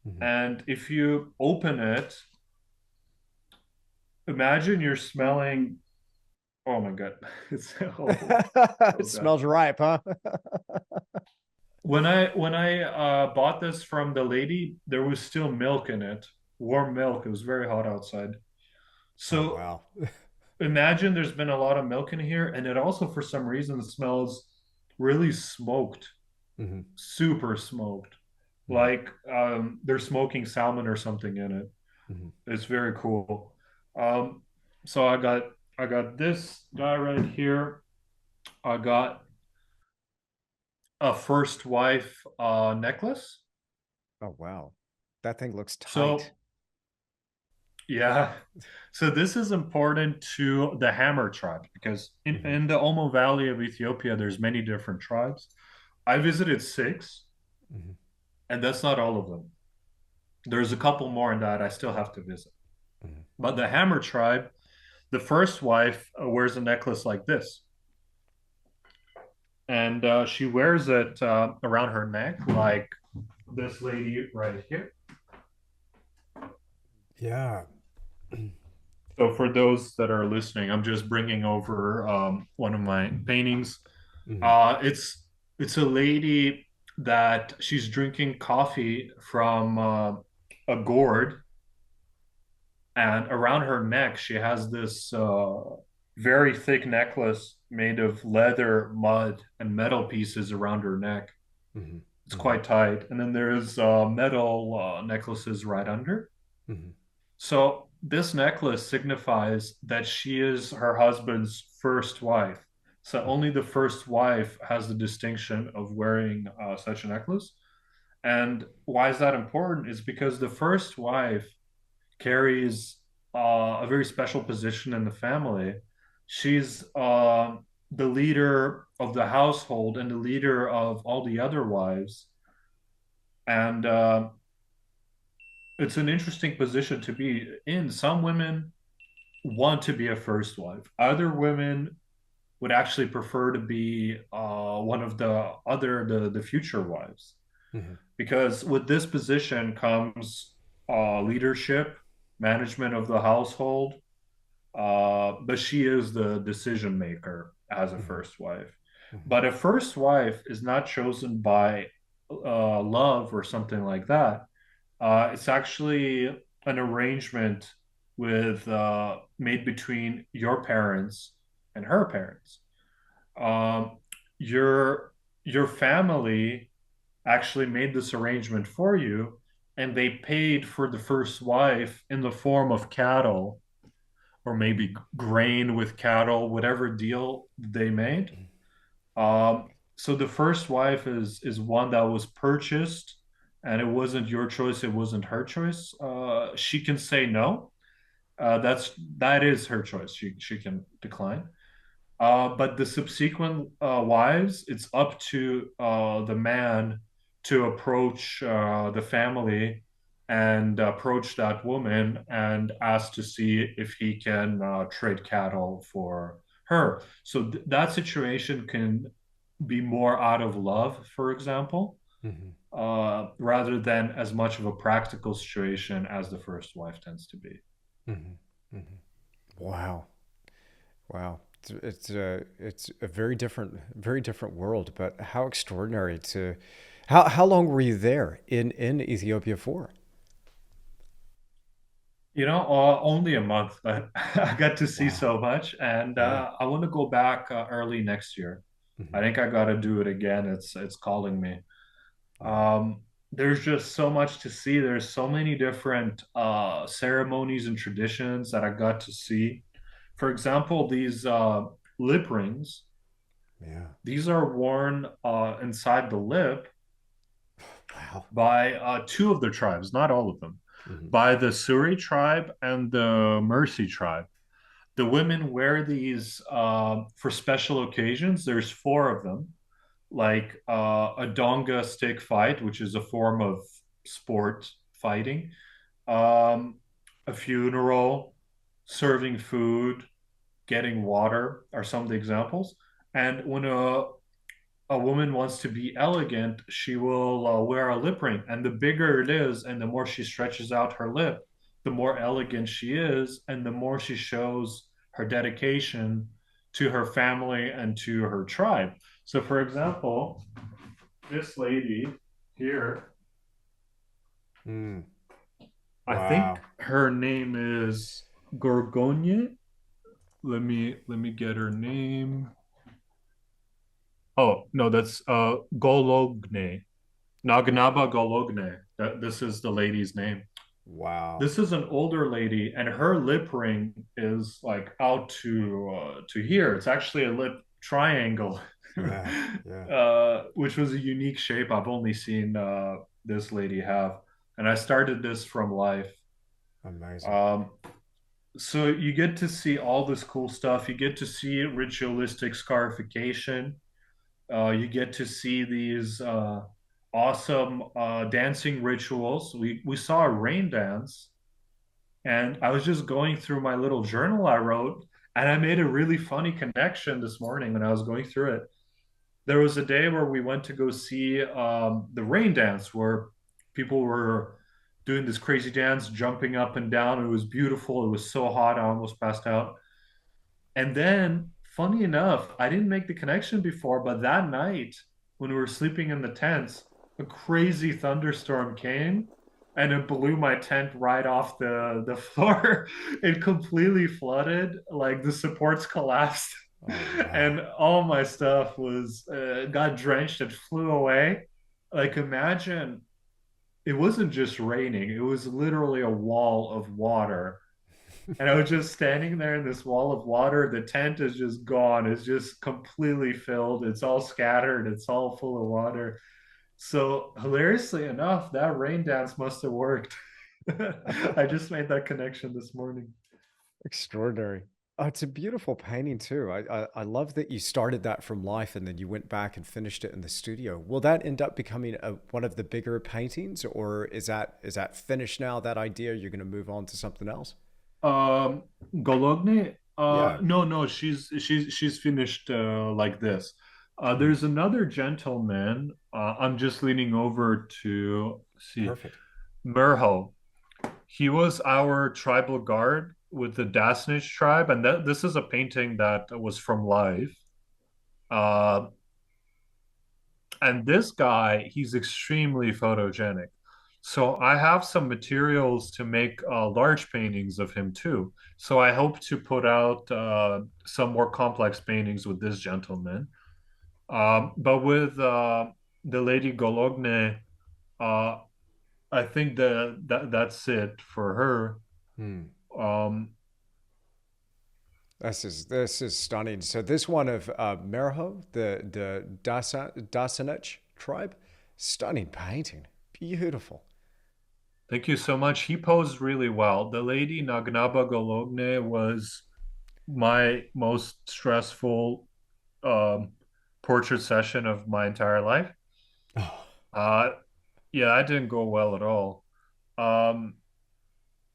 mhm. And if you open it, imagine you're smelling. Oh my god, it's It oh god. smells ripe, huh? When I bought this from the lady, there was still milk in it, warm milk. It was very hot outside. Oh, So wow. imagine there's been a lot of milk in here, and it also for some reason smells really smoked, Mhm, super smoked, mhm, like they're smoking salmon or something in it. mhm. It's very cool. Um, so I got this guy right here. I got a first wife necklace. Oh, wow. That thing looks tight. So yeah, so this is important to the Hammer tribe because in, Mhm, in the Omo Valley of Ethiopia, there's many different tribes. I visited six, mhm, and that's not all of them. There's a couple more in that I still have to visit. mhm. But the Hammer tribe, the first wife wears a necklace like this, and she wears it around her neck, like this lady right here. Yeah. So for those that are listening, I'm just bringing over one of my paintings. Mhm, It's a lady that she's drinking coffee from a gourd, and around her neck she has this very thick necklace made of leather, mud, and metal pieces around her neck. mhm, It's mhm, quite tight, and then there's metal necklaces right under. mhm, So this necklace signifies that she is her husband's first wife. So mhm, only the first wife has the distinction of wearing such a necklace. And why is that important? Is because the first wife carries a very special position in the family. She's the leader of the household and the leader of all the other wives. And it's an interesting position to be in. Some women want to be a first wife. Other women would actually prefer to be one of the future wives mhm, because with this position comes leadership, management of the household. But she is the decision maker as a mhm, first wife. mhm, But a first wife is not chosen by love or something like that. It's actually an arrangement with made between your parents and her parents. Um, your your family actually made this arrangement for you, and they paid for the first wife in the form of cattle or maybe grain with cattle, whatever deal they made. So the first wife is one that was purchased, and it wasn't your choice. It wasn't her choice. She can say no. That is her choice. She can decline. But the subsequent wives, it's up to the man to approach the family and approach that woman and ask to see if he can trade cattle for her. So that situation can be more out of love, for example, mhm, rather than as much of a practical situation as the first wife tends to be. mhm, mhm. Wow. Wow. It's a very different world, but how extraordinary to how long were you there in Ethiopia for? Only a month, but I got to see Wow. so much, and Yeah. I want to go back early next year. I Hmm. think I got to do it again. It's calling me. Yeah. There's just so much to see. There's so many different ceremonies and traditions that I got to see. For example, these lip rings, Yeah. these are worn inside the lip Wow. by two of the tribes, not all of them, Hmm. by the Suri tribe and the Mercy tribe. The women wear these for special occasions. There's four of them, like a donga stick fight, which is a form of sport fighting, um, a funeral, serving food, getting water are some of the examples. And when a woman wants to be elegant, she will wear a lip ring. And the bigger it is, and the more she stretches out her lip, the more elegant she is, and the more she shows her dedication to her family and to her tribe. So, for example, this lady here, Mm. I think Wow. her name is Gorgonye. Let me get her name. Oh no, that's Gologne. Naganaba Gologne. This is the lady's name. Wow. This is an older lady, and her lip ring is like out to here. It's actually a lip triangle, Yeah. Yeah. which was a unique shape I've only seen this lady have. And I started this from life. Amazing. Um, so you get to see all this cool stuff. You get to see ritualistic scarification. You get to see these awesome dancing rituals. We saw a rain dance, and I was just going through my little journal I wrote, and I made a really funny connection this morning when I was going through it. There was a day where we went to go see the rain dance, where people were doing this crazy dance, jumping up and down. It was beautiful. It was so hot, I almost passed out. And then, funny enough, I didn't make the connection before, but that night when we were sleeping in the tents, a crazy thunderstorm came and it blew my tent right off the floor. It completely flooded, like the supports collapsed, Oh, and wow. all my stuff was got drenched. It flew away. Like imagine it wasn't just raining; it was literally a wall of water, and I was just standing there in this wall of water. The tent is just gone. It's just completely filled. It's all scattered. It's all full of water. So hilariously enough, that rain dance must have worked. I just made that connection this morning. Extraordinary. Oh, it's a beautiful painting too. I love that you started that from life and then you went back and finished it in the studio. Will that end up becoming one of the bigger paintings, or is that finished now? That idea, you're going to move on to something else? Um, Gologne? Yeah. No, no, she's finished like this. Mm, There's another gentleman. I'm just leaning over to see perfect. Merho. He was our tribal guard with the Dasnich tribe, and this is a painting that was from life. Uh, and this guy, he's extremely photogenic. So I have some materials to make large paintings of him too. So I hope to put out some more complex paintings with this gentleman. But with the lady Gologne, uh, I think that's it for her. Hmm. Um, This is stunning. So this one of Merho, the Dasanich tribe, stunning painting, beautiful. Thank you so much. He posed really well. The lady Nagnaba Gologne was my most stressful um, portrait session of my entire life. Oh, Uh, yeah, that didn't go well at all. Um,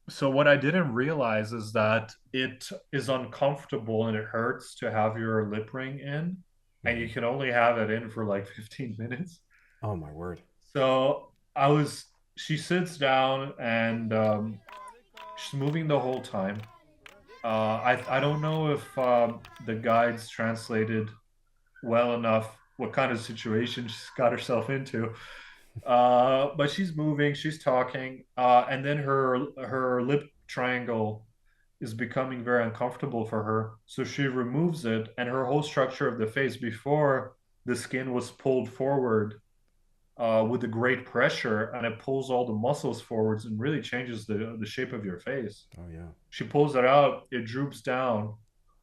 so what I didn't realize is that it is uncomfortable and it hurts to have your lip ring in, and you mhm. can only have it in for like 15 minutes. Oh my word. So she sits down and she's moving the whole time. I don't know if the guides translated well enough what kind of situation she's got herself into. But she's moving, she's talking, and then her lip triangle is becoming very uncomfortable for her. So she removes it, and her whole structure of the face before the skin was pulled forward with a great pressure, and it pulls all the muscles forwards and really changes the shape of your face. Oh yeah. She pulls it out, it droops down,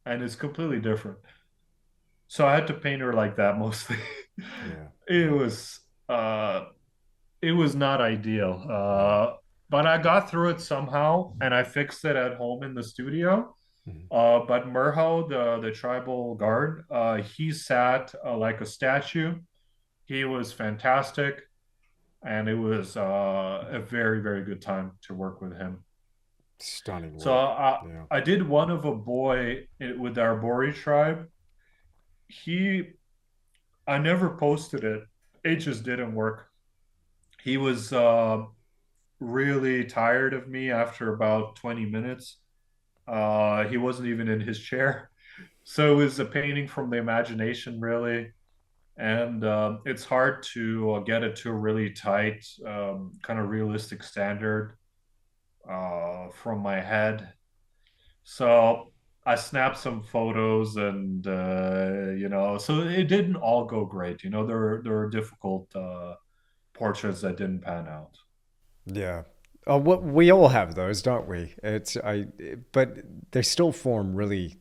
and it's completely different. So I had to paint her like that mostly. Yeah. It Yeah. was it was not ideal. No. But I got through it somehow, and I fixed it at home in the studio. Mhm. But Murho, the tribal guard, he sat like a statue. He was fantastic, and it was a very, very good time to work with him. Stunning So work. Yeah. I did one of a boy with our Bori tribe. He, I never posted it. It just didn't work. He was really tired of me after about 20 minutes. He wasn't even in his chair. So it was a painting from the imagination, really. And it's hard to get it to a really tight, kind of realistic standard from my head. So I snapped some photos, and so it didn't all go great. There are difficult portraits that didn't pan out. Yeah. What we all have those, don't we? But they still form really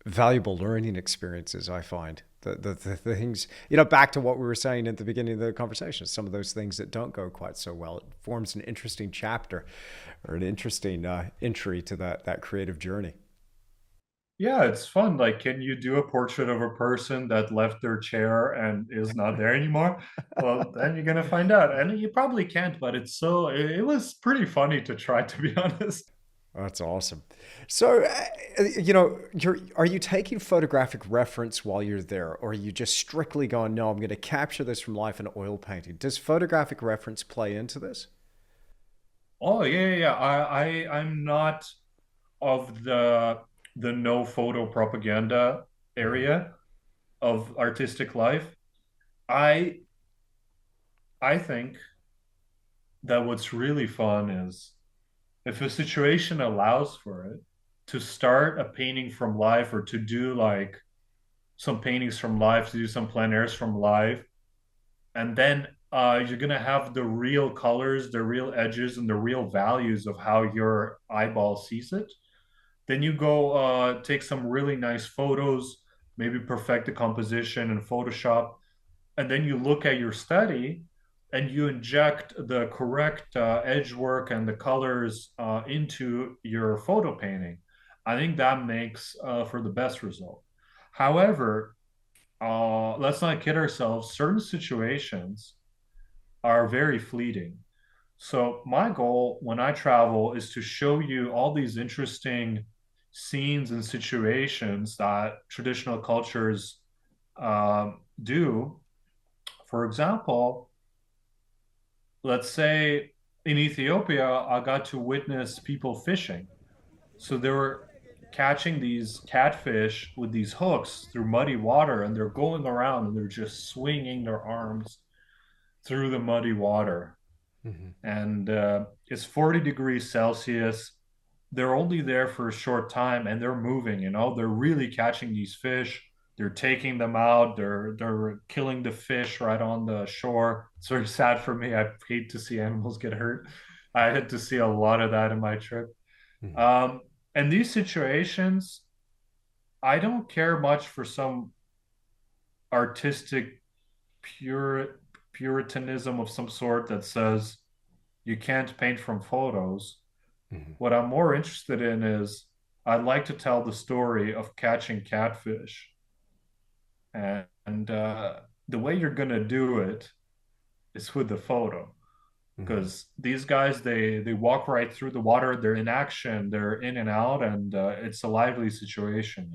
valuable learning experiences. I find the things, back to what we were saying at the beginning of the conversation. Some of those things that don't go quite so well, it forms an interesting chapter, or an interesting entry to that creative journey. Yeah, it's fun. Like, can you do a portrait of a person that left their chair and is not there anymore? Well, then you're gonna find out. And you probably can't, but it was pretty funny to try, to be honest. That's awesome. So, are you taking photographic reference while you're there, or are you just strictly going, no, I'm going to capture this from life in oil painting? Does photographic reference play into this? Oh yeah, yeah, yeah. I'm not of the no photo propaganda Hmm. area of artistic life. I I think that what's really fun is if a situation allows for it to start a painting from life, or to do like some paintings from life, to do some plein airs from life, and then you're gonna have the real colors, the real edges, and the real values of how your eyeball sees it. Then you go take some really nice photos, maybe perfect the composition in Photoshop, and then you look at your study and you inject the correct edge work and the colors into your photo painting. I think that makes for the best result. However, let's not kid ourselves. Certain situations are very fleeting. So my goal when I travel is to show you all these interesting scenes and situations that traditional cultures do. For example, let's say in Ethiopia, I got to witness people fishing. So they were catching these catfish with these hooks through muddy water, and they're going around and they're just swinging their arms through the muddy water. Hmm. And it's 40 degrees Celsius. They're only there for a short time, and they're moving, they're really catching these fish. They're taking them out. They're killing the fish right on the shore. It's very sad for me. I hate to see animals get hurt. I had to see a lot of that in my trip. Hmm. Um, and these situations, I don't care much for some artistic pure puritanism of some sort that says you can't paint from photos. Hmm. What I'm more interested in is I'd like to tell the story of catching catfish. And the way you're going to do it is with the photo. Hmm. Because these guys, they walk right through the water. They're in action. They're in and out, and it's a lively situation.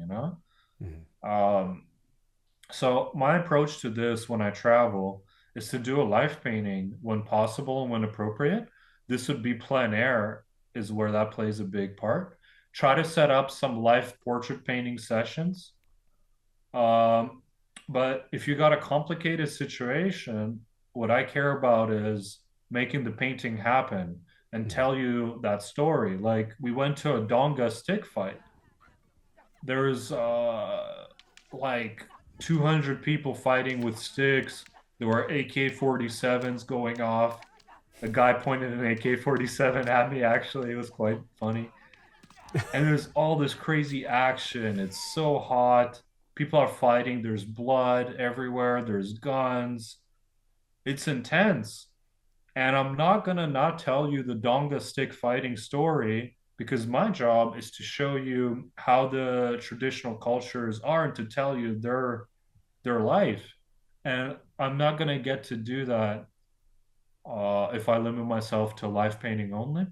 Hmm. Um, so my approach to this when I travel is to do a life painting when possible and when appropriate. This would be plein air, is where that plays a big part. Try to set up some life portrait painting sessions. Um, but if you got a complicated situation, what I care about is making the painting happen. and Mm-hmm. tell you that story. Like we went to a Donga stick fight. There's like 200 people fighting with sticks. There were AK-47s going off. A guy pointed an AK-47 at me, actually. It was quite funny. And there's all this crazy action. It's so hot. People are fighting. There's blood everywhere. There's guns. It's intense. And I'm not gonna not tell you the Donga stick fighting story because my job is to show you how the traditional cultures are and to tell you their life. And I'm not gonna get to do that if I limit myself to life painting only.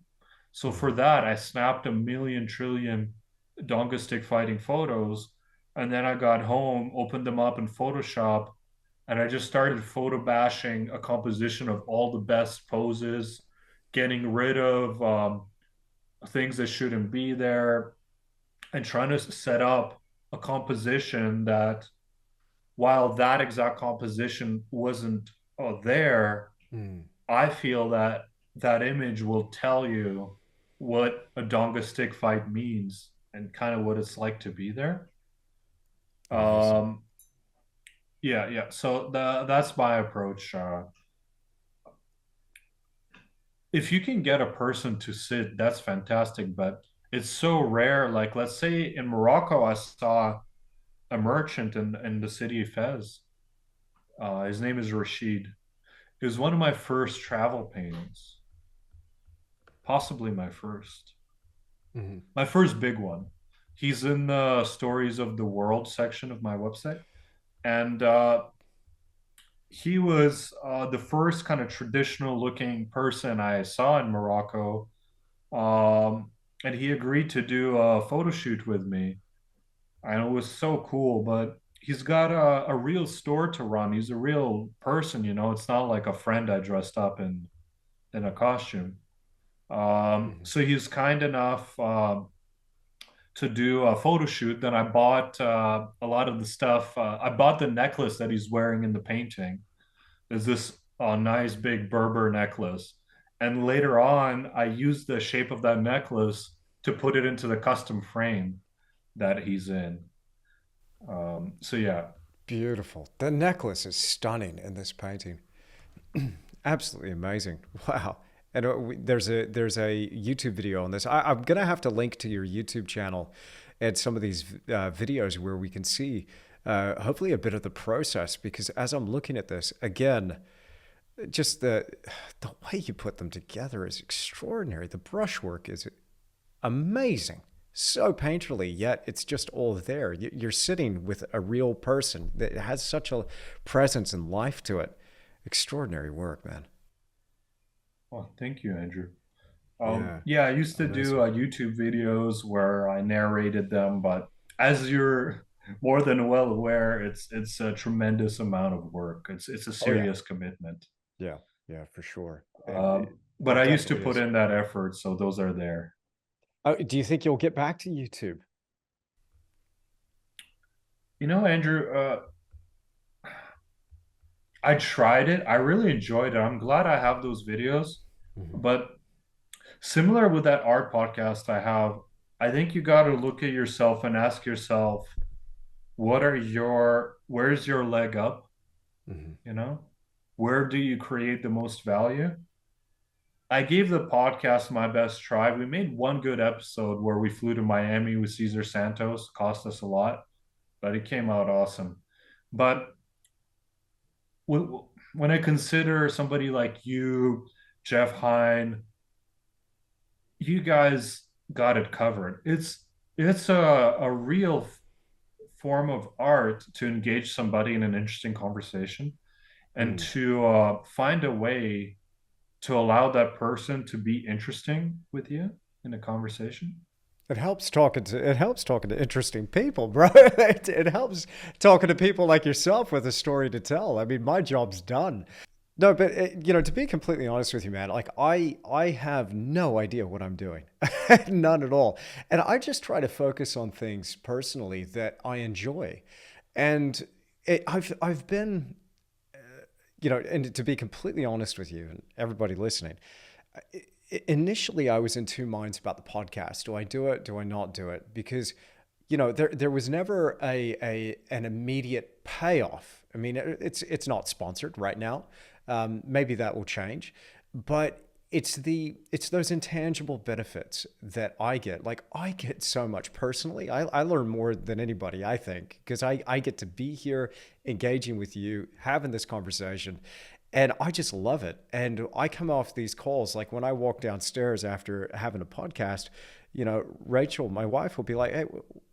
So Mm-hmm. for that, I snapped a million trillion Donga stick fighting photos, and then I got home, opened them up in Photoshop, and I just started photo bashing a composition of all the best poses, getting rid of things that shouldn't be there, and trying to set up a composition that, while that exact composition wasn't there, Mm. I feel that that image will tell you what a Donga stick fight means and kind of what it's like to be there. Amazing. Um, yeah, yeah. So that's my approach. If you can get a person to sit, that's fantastic. But it's so rare. Like, let's say in Morocco, I saw a merchant in the city of Fez. His name is Rashid. It was one of my first travel paintings, possibly Mm-hmm. my first big one. He's in the stories of the world section of my website, and he was the first kind of traditional looking person I saw in Morocco. And he agreed to do a photo shoot with me, and it was so cool. But he's got a real store to run. He's a real person, you know. It's not like a friend I dressed up in a costume. Mm-hmm. So he's kind enough to do a photo shoot. Then I bought a lot of the stuff. I bought the necklace that he's wearing in the painting. There's this nice big Berber necklace. And later on, I used the shape of that necklace to put it into the custom frame that he's in. So yeah. Beautiful. The necklace is stunning in this painting. Absolutely amazing. Wow. And there's a YouTube video on this. I'm gonna have to link to your YouTube channel and some of these videos where we can see hopefully a bit of the process, because as I'm looking at this again, just the way you put them together is extraordinary. The brushwork is amazing. So painterly, yet it's just all there. You're sitting with a real person that has such a presence and life to it. Extraordinary work, man. Well, thank you, Andrew. Yeah, Yeah, I used to do amazing. YouTube videos where I narrated them, but as you're more than well aware, it's a tremendous amount of work. It's a Oh yeah, serious commitment. yeah, yeah, for sure. But It I used to definitely put is. in that effort, so those are there. Do you think you'll get back to YouTube? You know, Andrew, I tried it. I really enjoyed it. I'm glad I have those videos. Hmm. But similar with that art podcast I have, I think you got to look at yourself and ask yourself, where's your leg up? Hmm. You know, where do you create the most value? I gave the podcast my best try. We made one good episode where we flew to Miami with Cesar Santos, cost us a lot, but it came out awesome. But when I consider somebody like you, Jeff Hine, you guys got it covered. It's a real form of art to engage somebody in an interesting conversation and Mm. to find a way to allow that person to be interesting with you in a conversation. It helps talking to interesting people, bro. It helps talking to people like yourself with a story to tell. I mean, my job's done. No, but to be completely honest with you, man, like I have no idea what I'm doing, none at all, and I just try to focus on things personally that I enjoy, and I've been, and to be completely honest with you and everybody listening, Initially, I was in two minds about the podcast. Do I do it? Do I not do it? Because, there was never an immediate payoff. I mean, it's not sponsored right now. Maybe that will change, but it's those intangible benefits that I get. Like, I get so much personally. I learn more than anybody, I think, because I get to be here engaging with you, having this conversation, and I just love it. And I come off these calls, like when I walk downstairs after having a podcast, Rachel, my wife, will be like, "Hey,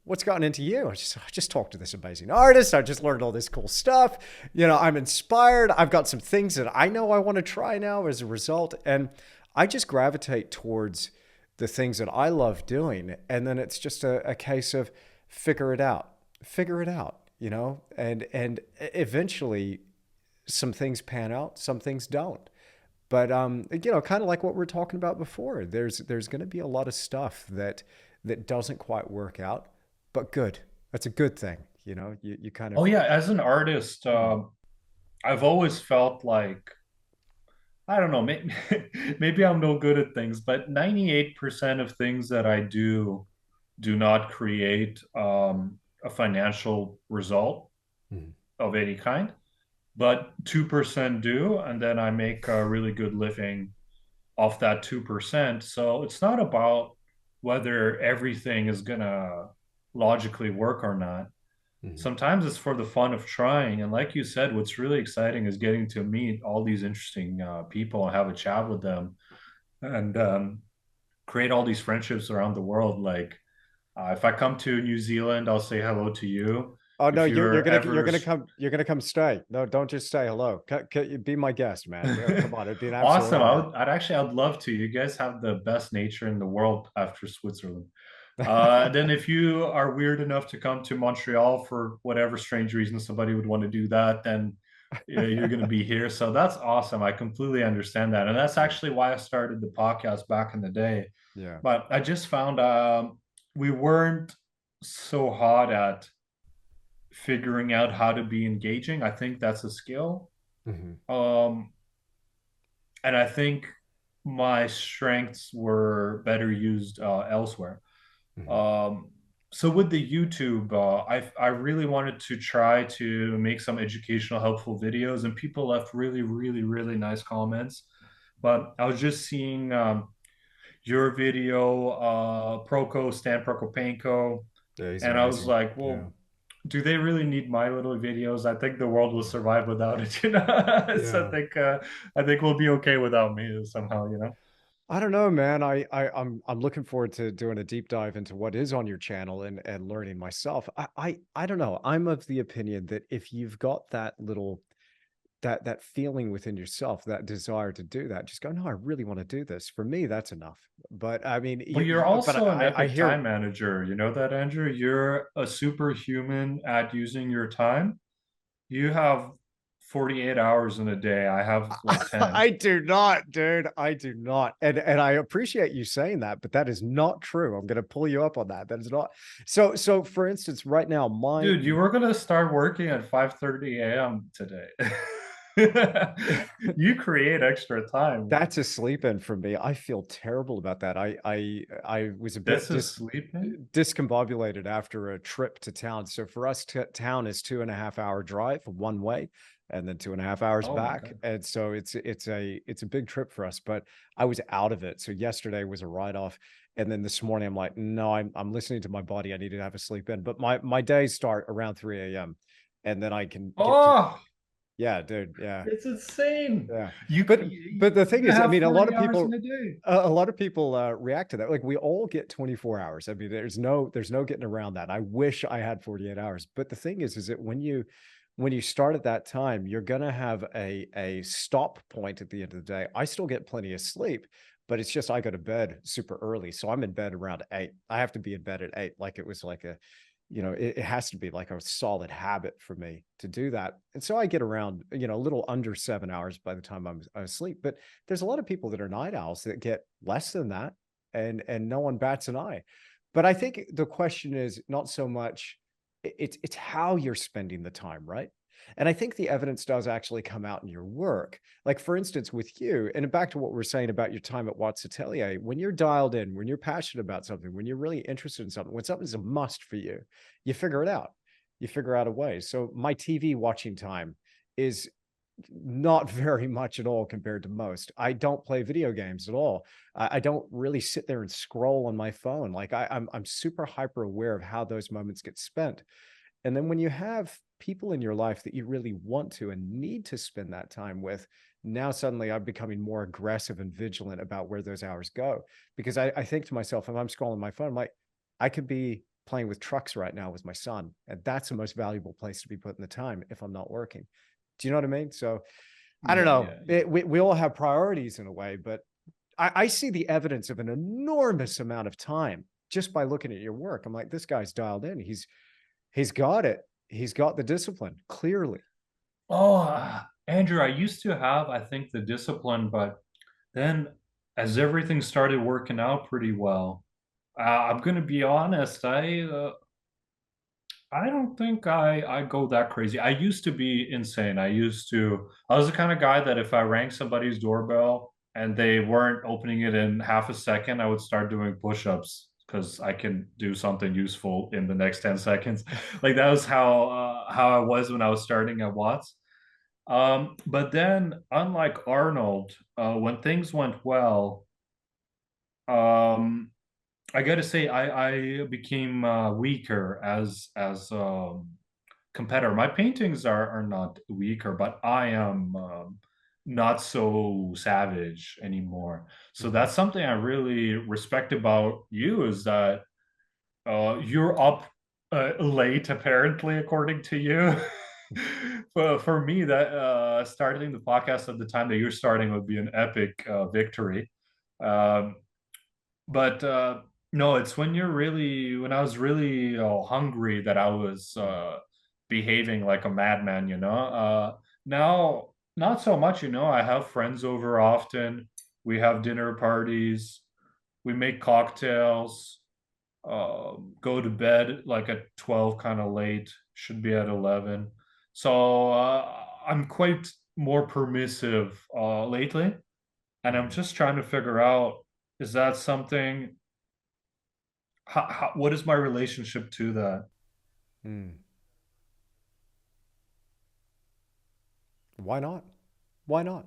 what's gotten into you?" I just talked to this amazing artist. I just learned all this cool stuff. I'm inspired. I've got some things that I know I want to try now as a result. And I just gravitate towards the things that I love doing. And then it's just a case of figure it out, and eventually some things pan out, some things don't. But kind of like what we are talking about before, there's going to be a lot of stuff that doesn't quite work out, but good. That's a good thing. You kind Oh of. yeah, as an artist, I've always felt like I don't know, maybe, maybe I'm no good at things, but 98% of things that I do not create a financial result Mhm. of any kind, but 2% do, and then I make a really good living off that 2%. So it's not about whether everything is gonna logically work or not. Mhm. Sometimes it's for the fun of trying. And like you said, what's really exciting is getting to meet all these interesting people and have a chat with them and create all these friendships around the world. Like if I come to New Zealand, I'll say hello to you. Oh no, If you're you're gonna ever you're gonna come stay. No, don't just say hello. Be my guest, man. Come on, it'd be an absolute awesome, honor. I'd love to. You guys have the best nature in the world after Switzerland. Then if you are weird enough to come to Montreal for whatever strange reason somebody would want to do that, then you're going to be here. So that's awesome. I completely understand that. And that's Yeah, actually why I started the podcast back in the day. yeah. But I just found we weren't so hot at figuring out how to be engaging. I think that's a skill. Hmm. Um, and I think my strengths were better used elsewhere. Hmm. Um, so with the YouTube, I really wanted to try to make some educational, helpful videos, and people left really, really, really nice comments. But I was just seeing your video, Stan Prokopenko, Yeah, he's and I was amazing. like, Yeah, well, do they really need my little videos? I think the world will survive without it. So yeah. I think we'll be okay without me somehow. I don't know, man. I'm looking forward to doing a deep dive into what is on your channel and learning myself. I don't know. I'm of the opinion that if you've got that little that feeling within yourself, that desire to do that, just go, no, I really want to do this. For me, that's enough. But I mean, Well, you're also an I epic hear. time manager. You know that, Andrew? You're a superhuman at using your time. You have 48 hours in a day. I have like 10. I do not, dude. I do not. And I appreciate you saying that, but that is not true. I'm going to pull you up on that. That is not. So for instance, right now, Dude, you were gonna start working at 5:30 a.m. today. You create extra time. that's a sleep in for me. I feel terrible about that. I was a bit This is sleeping? discombobulated after a trip to town. So for us, town is 2.5 hour drive one way, and then 2.5 hours Oh my back. God. And so it's a big trip for us. But I was out of it. So yesterday was a write off, and then this morning I'm like, no, I'm listening to my body. I need to have a sleep in. But my days start around 3 a.m. and then I can get to. Oh, Yeah, dude. Yeah. it's insane. Yeah. You But you, but the thing you is, I have mean, 40 hours in a day. a lot of people react to that. Like, we all get 24 hours. I mean, there's no getting around that. I wish I had 48 hours. But the thing is that when you start at that time, you're gonna have a stop point at the end of the day. I still get plenty of sleep, but it's just I go to bed super early. So I'm in bed around 8. I have to be in bed at 8. Like, it was like it has to be like a solid habit for me to do that. And so I get around, a little under 7 hours by the time I'm asleep. But there's a lot of people that are night owls that get less than that, and no one bats an eye. But I think the question is not so much it's how you're spending the time, right? And I think the evidence does actually come out in your work. Like, for instance, with you, and back to what we're saying about your time at Watts Atelier, when you're dialed in, when you're passionate about something, when you're really interested in something, when something's a must for you, you figure it out. You figure out a way. So my TV watching time is not very much at all compared to most. I don't play video games at all. I don't really sit there and scroll on my phone. Like I'm super hyper aware of how those moments get spent. And then when you have people in your life that you really want to and need to spend that time with, now suddenly I'm becoming more aggressive and vigilant about where those hours go. Because I think to myself, if I'm scrolling my phone, I'm like, I could be playing with trucks right now with my son. And that's the most valuable place to be putting the time if I'm not working. Do you know what I mean? So I don't Yeah, know. yeah, yeah. We all have priorities in a way, but I see the evidence of an enormous amount of time just by looking at your work. I'm like, this guy's dialed in. He's got it. He's got the discipline, clearly. Oh, Andrew, I used to have, I think, the discipline, but then as everything started working out pretty well, I'm gonna be honest, I don't think I go that crazy. I used to be insane. I was the kind of guy that if I rang somebody's doorbell and they weren't opening it in half a second, I would start doing push-ups because I can do something useful in the next 10 seconds. Like that was how I was when I was starting at Watts. But then, unlike Arnold, when things went well, um, I got to say I became weaker as competitor. My paintings are not weaker, but I am not so savage anymore. So Mhm. that's something I really respect about you is that you're up late, apparently, according to you. For me, that starting the podcast at the time that you're starting would be an epic victory. Um, but no, it's when I was really hungry that I was Mm. behaving like a madman, you know. Now, not so much, you know. I have friends over often. We have dinner parties. We make cocktails. Go to bed like at 12, kind of late. Should be at 11. So I'm quite more permissive lately, and I'm Mhm. just trying to figure out is that something what is my relationship to that? Mm. Why not? Why not?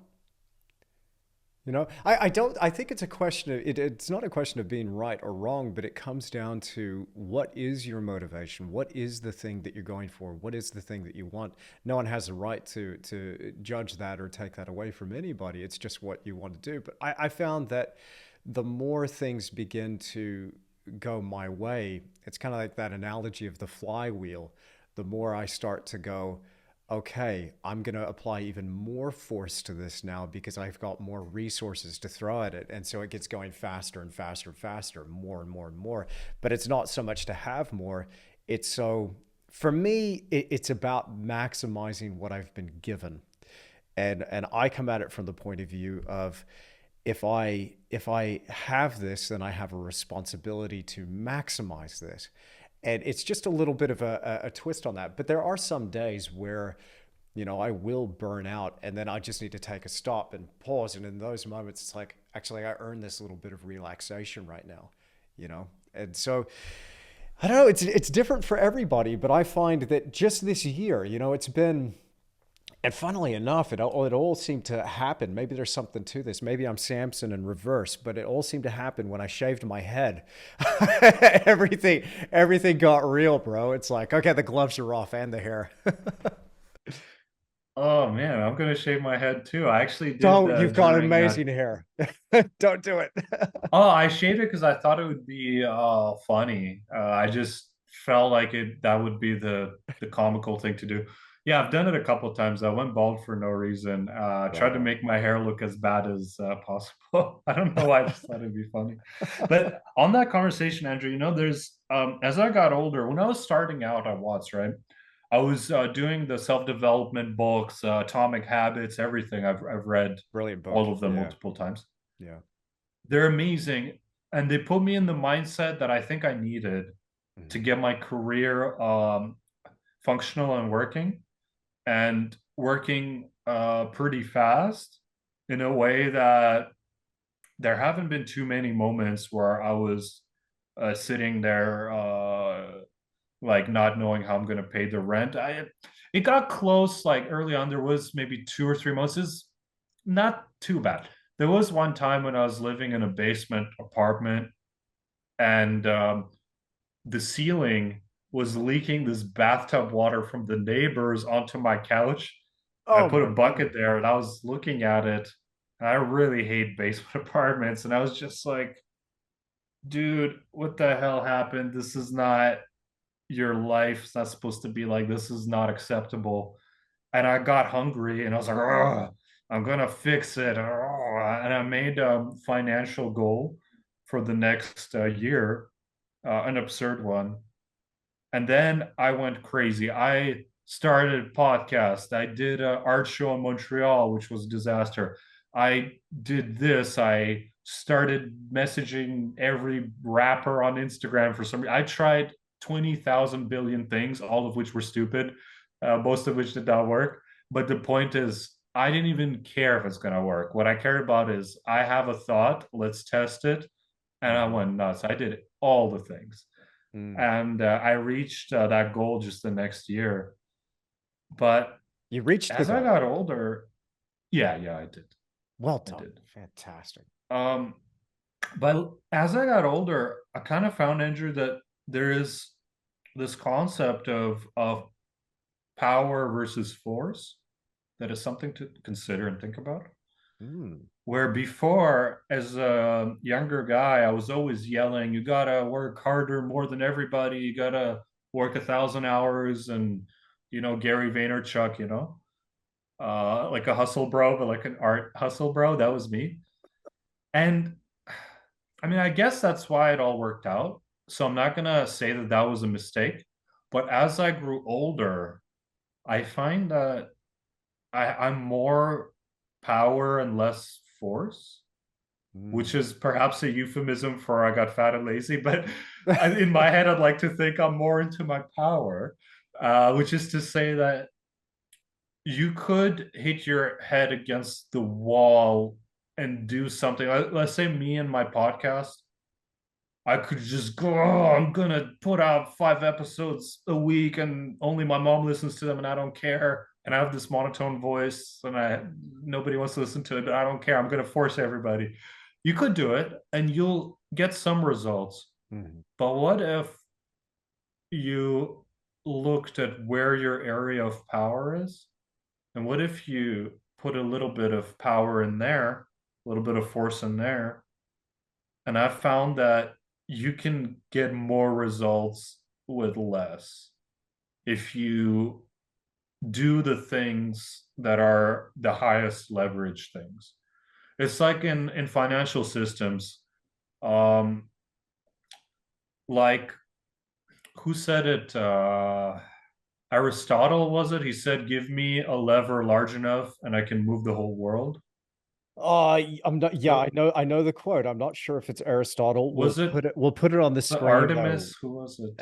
I think it's a question of it's not a question of being right or wrong, but it comes down to what is your motivation? What is the thing that you're going for? What is the thing that you want? No one has a right to judge that or take that away from anybody. It's just what you want to do. But I found that the more things begin to go my way, it's kind of like that analogy of the flywheel. The more I start to go, okay, I'm going to apply even more force to this now because I've got more resources to throw at it. And so it gets going faster and faster and faster, more and more and more. But it's not so much to have more. It's so, for me, it's about maximizing what I've been given. And I come at it from the point of view of if I have this, then I have a responsibility to maximize this. And it's just a little bit of a twist on that. But there are some days where, I will burn out and then I just need to take a stop and pause. And in those moments, it's like, actually, I earn this little bit of relaxation right now, you know? And so I don't know, it's different for everybody, but I find that just this year, it's been, and funnily enough, it all seemed to happen. Maybe there's something to this. Maybe I'm Samson in reverse, but it all seemed to happen when I shaved my head. everything got real, bro. It's like, okay, the gloves are off and the hair. Oh man, I'm gonna shave my head too. I actually did Don't, you've got during that. amazing hair. Don't do it. Oh, I shaved it because I thought it would be funny. I just felt like that would be the comical thing to do. Yeah, I've done it a couple of times. I went bald for no reason. Tried Right to on. make my hair look as bad as possible. I don't know why. I just thought it'd be funny. But on that conversation, Andrew, there's as I got older, when I was starting out at Watts, right? I was doing the self-development books, Atomic Habits, everything. I've read Brilliant book. all of them Yeah. multiple times. Yeah. They're amazing, and they put me in the mindset that I think I needed to Mhm. get my career functional and working. and working pretty fast in a way that there haven't been too many moments where I was sitting there like not knowing how I'm going to pay the rent. I It got close like early on. There was maybe 2 or 3 months. It's not too bad. There was one time when I was living in a basement apartment and the ceiling was leaking this bathtub water from the neighbors onto my couch. And I Oh put a my bucket God. there and I was looking at it. And I really hate basement apartments. And I was just like, dude, what the hell happened? This is not your life. It's not supposed to be like this. Is not acceptable. And I got hungry and I was like, "Ugh, I'm gonna fix it." Ugh. And I made a financial goal for the next year, an absurd one. And then I went crazy. I started a podcast. I did an art show in Montreal, which was a disaster. I did this. I started messaging every rapper on Instagram for some reason. I tried 20,000 billion things, all of which were stupid, most of which did not work. But the point is, I didn't even care if it's going to work. What I cared about is I have a thought, let's test it. And I Mhm. went nuts. I did all the things Mm. and I reached that goal just the next year. But You reached the as I goal. got older, yeah, I did, Well I done. did. Fantastic. Um, but as I got older, I kind of found, Andrew, that there is this concept of power versus force that is something to consider and think about. Mm. Where before, as a younger guy, I was always yelling, "You gotta work harder more than everybody. You gotta work 1,000 hours," and Gary Vaynerchuk, like a hustle bro, but like an art hustle bro. That was me. And I mean, I guess that's why it all worked out. So I'm not gonna say that that was a mistake. But as I grew older, I find that I'm more power and less force, which Mm. is perhaps a euphemism for I got fat and lazy. But in my head, I'd like to think I'm more into my power, which is to say that you could hit your head against the wall and do something. Let's say me and my podcast, I could just go, "Oh, I'm gonna put out 5 episodes a week and only my mom listens to them and I don't care. And I have this monotone voice and nobody wants to listen to it, but I don't care. I'm gonna force everybody." You could do it and you'll get some results. Mhm. But what if you looked at where your area of power is? And what if you put a little bit of power in there, a little bit of force in there, and I found that you can get more results with less if you do the things that are the highest leverage things. It's like in financial systems. Um, like who said it? Aristotle, was it? He said, "Give me a lever large enough, and I can move the whole world." I'm not, yeah, What I know the quote. I'm not sure if it's Aristotle. was it? We'll put it on the The screen though. Artemis? Who was it?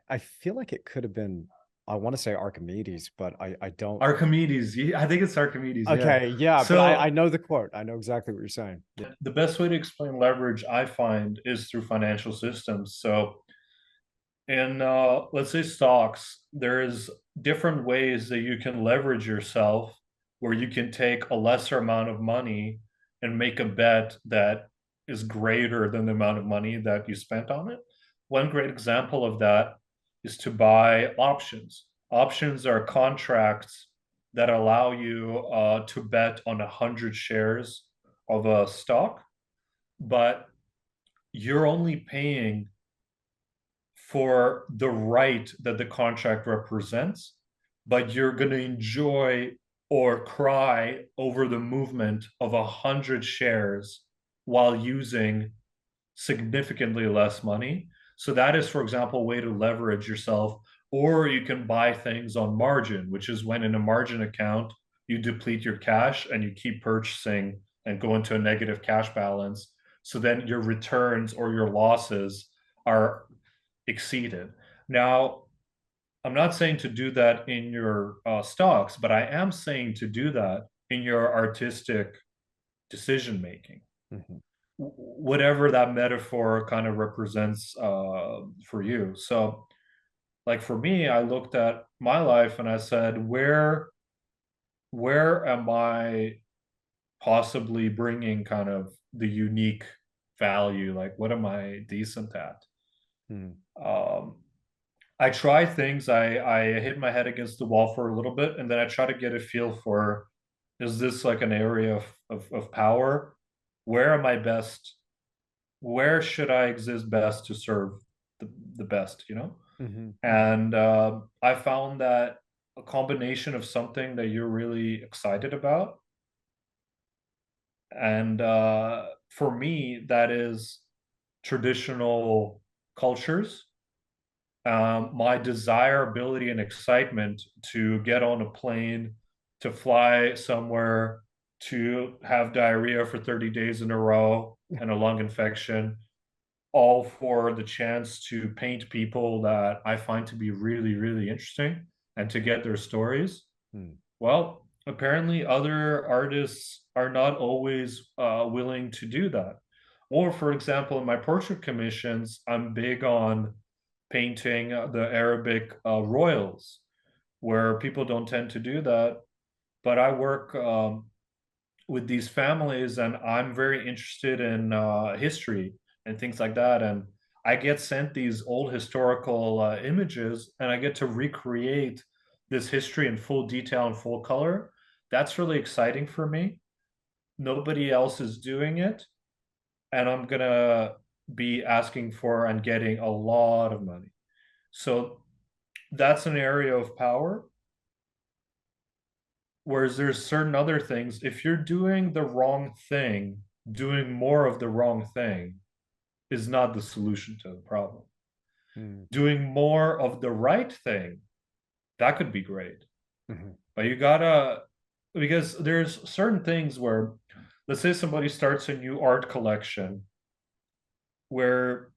I feel like it could have been, I want to say Archimedes, but I don't. Archimedes. I think it's Archimedes. Yeah. Okay, yeah, but I So know the quote. I know exactly what you're saying. Yeah. the best way to explain leverage, I find, is through financial systems. So in let's say stocks, there is different ways that you can leverage yourself, where you can take a lesser amount of money and make a bet that is greater than the amount of money that you spent on it. One great example of that is to buy options. Options are contracts that allow you to bet on 100 shares of a stock, but you're only paying for the right that the contract represents, but you're going to enjoy or cry over the movement of 100 shares while using significantly less money. So that is, for example, a way to leverage yourself. Or you can buy things on margin, which is when in a margin account, you deplete your cash and you keep purchasing and go into a negative cash balance. So then your returns or your losses are exceeded. Now, I'm not saying to do that in your stocks, but I am saying to do that in your artistic decision making, Hmm. whatever that metaphor kind of represents for you. So, like for me, I looked at my life and I said, where am I possibly bringing kind of the unique value? Like, what am I decent at? Mm. Um, I try things. I hit my head against the wall for a little bit, and then I try to get a feel for, is this like an area of power? Where am I best? Where should I exist best to serve the best, you know? Hmm. And I found that a combination of something that you're really excited about, and for me, that is traditional cultures, my desire, ability, and excitement to get on a plane, to fly somewhere, to have diarrhea for 30 days in a row and a lung infection, all for the chance to paint people that I find to be really, really interesting and to get their stories. Mm. Well, apparently, other artists are not always willing to do that. Or, for example, in my portrait commissions, I'm big on painting the Arabic royals, where people don't tend to do that. But I work with these families, and I'm very interested in history and things like that. And I get sent these old historical images, and I get to recreate this history in full detail and full color. That's really exciting for me. Nobody else is doing it, and I'm gonna be asking for and getting a lot of money. So that's an area of power. Whereas there's certain other things, if you're doing the wrong thing, doing more of the wrong thing is not the solution to the problem. Mm. Doing more of the right thing, that could be great. Hmm. But you gotta, because there's certain things where, let's say somebody starts a new art collection where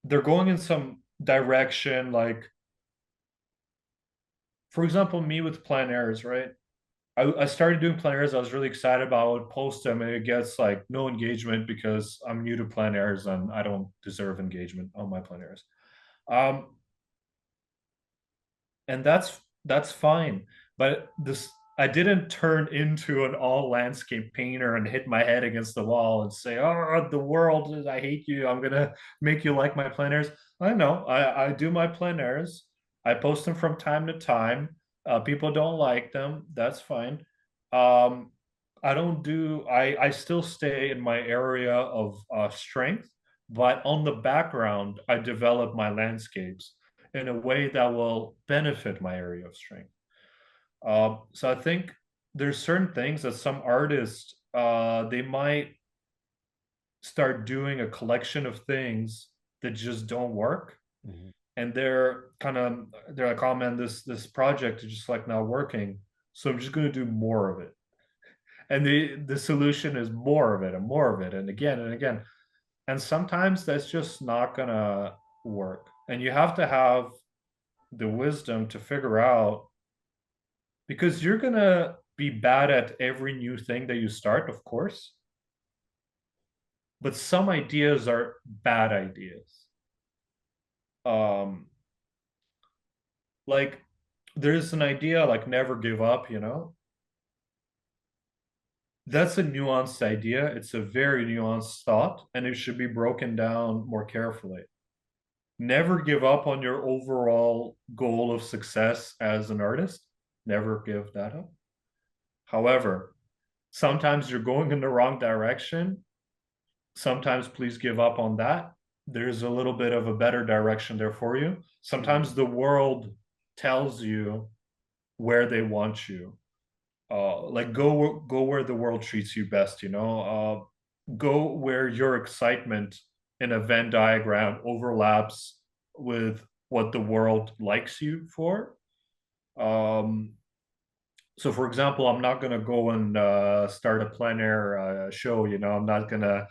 they're going in some direction, like, for example, me with plein airs, right? I started doing plein airs. I was really excited about. I would post them, and it gets like no engagement because I'm new to plein airs and I don't deserve engagement on my plein airs. Um, and that's fine. But this, I didn't turn into an all landscape painter and hit my head against the wall and say, "Oh, the world, I hate you. I'm gonna make you like my plein airs." I know. I do my plein airs. I post them from time to time. People don't like them. That's fine. Um, I don't do. I still stay in my area of strength, but on the background, I develop my landscapes in a way that will benefit my area of strength. So I think there's certain things that some artists they might start doing a collection of things that just don't work, Hmm. and they're like, oh man, this project is just like not working, so I'm just going to do more of it. And the solution is more of it and more of it and again and again. And sometimes that's just not gonna work. And you have to have the wisdom to figure out, because you're gonna be bad at every new thing that you start, of course, but some ideas are bad ideas. um like there's an idea like never give up, you know. That's a nuanced idea. It's a very nuanced thought, and it should be broken down more carefully. Never give up on your overall goal of success as an artist. Never give that up. However, sometimes you're going in the wrong direction. Sometimes please give up on that. There's a little bit of a better direction there for you. Sometimes Mm. the world tells you where they want you. Like go where the world treats you best, you know. Go where your excitement in a Venn diagram overlaps with what the world likes you for. Um, so, for example, I'm not gonna go and start a plein air show. You know, I'm not gonna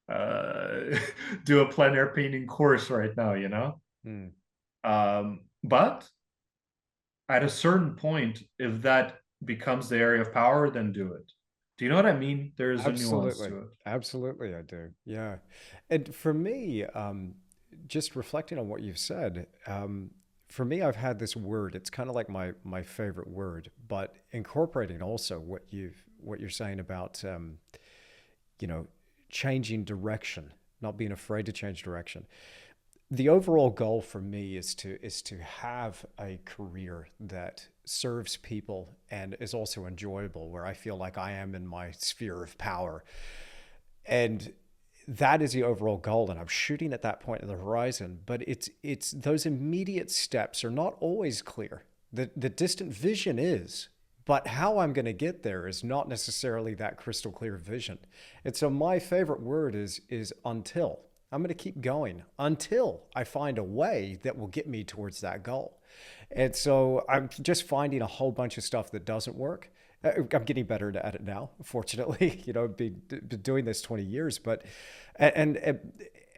uh, do a plein air painting course right now. You know, Mm. but at a certain point, if that becomes the area of power, then do it. Do you know what I mean? There's a nuance Absolutely. to it. Absolutely, I do. Yeah. And for me, just reflecting on what you've said, for me, I've had this word. It's kind of like my favorite word, but incorporating also what you're saying about you know, changing direction, not being afraid to change direction. The overall goal for me is to have a career that serves people and is also enjoyable, where I feel like I am in my sphere of power. And that is the overall goal, and I'm shooting at that point in the horizon. But it's those immediate steps are not always clear. The distant vision is, but how I'm going to get there is not necessarily that crystal clear vision. And so my favorite word is until. I'm going to keep going until I find a way that will get me towards that goal. And so I'm just finding a whole bunch of stuff that doesn't work. I'm getting better at it now, fortunately. Been doing this 20 years, but and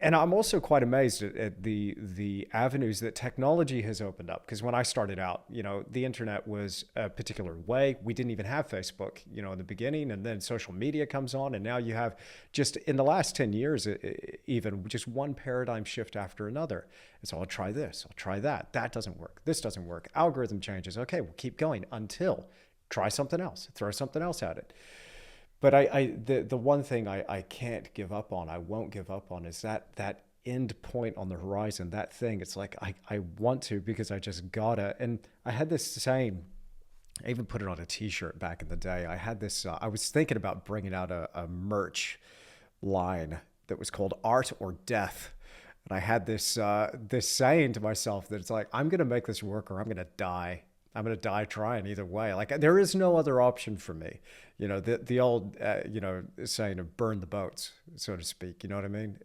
and I'm also quite amazed at the avenues that technology has opened up. Because when I started out, the internet was a particular way. We didn't even have Facebook, in the beginning, and then social media comes on, and now you have just in the last 10 years, even just one paradigm shift after another. And so I'll try this, I'll try that. That doesn't work. This doesn't work. Algorithm changes. Okay, we'll keep going until try something else, throw something else at it. But the one thing I can't give up on, I won't give up on, is that end point on the horizon. That thing, it's like I want to, because I just gotta. And I had this saying, I even put it on a T-shirt back in the day. I had this. I was thinking about bringing out a merch line that was called "Art or Death," and I had this saying to myself that it's like, I'm gonna make this work or I'm gonna die. I'm gonna die trying either way. Like, there is no other option for me. The old saying of burn the boats, so to speak. You know what I mean?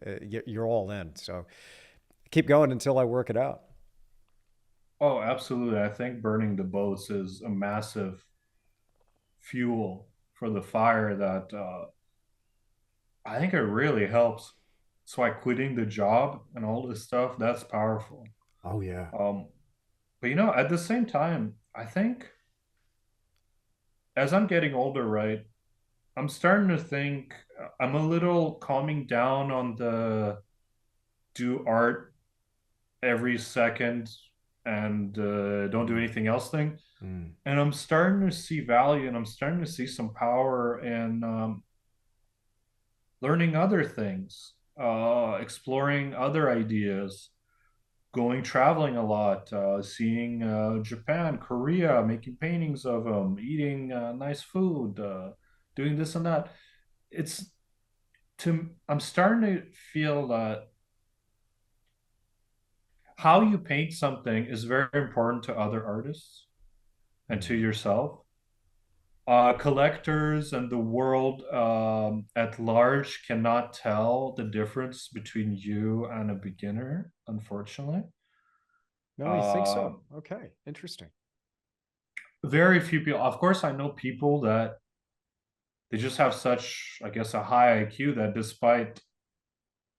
You're all in. So keep going until I work it out. Oh, absolutely. I think burning the boats is a massive fuel for the fire that I think it really helps. So why quitting the job and all this stuff, that's powerful. Oh yeah. Um, but at the same time, I think as I'm getting older, right, I'm starting to think I'm a little calming down on the do art every second and don't do Mm, anything else thing. mm. And I'm starting to see value and I'm starting to see some power in learning other things, exploring other ideas, going traveling a lot, seeing Japan, Korea, making paintings of them, eating nice food, doing this and that. It's I'm starting to feel that how you paint something is very important to other artists and to Mm. yourself. Collectors and the world at large cannot tell the difference between you and a beginner, unfortunately. No, you think Uh, so? Okay, interesting. Very few people, of course, I know people that they just have such, I guess, a high IQ that despite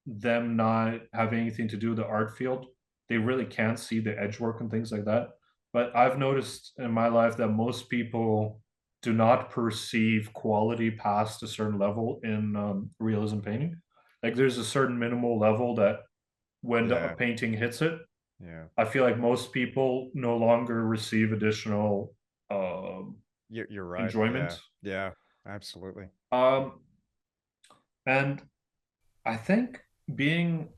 them not having anything to do with the art field, they really can't see the edge work and things like that. But I've noticed in my life that most people do not perceive quality past a certain level in realism painting. Like there's a certain minimal level that when the Yeah, painting hits it, yeah. I feel like most people no longer receive additional You're right. Yeah, enjoyment. yeah. Absolutely. Um, and I think being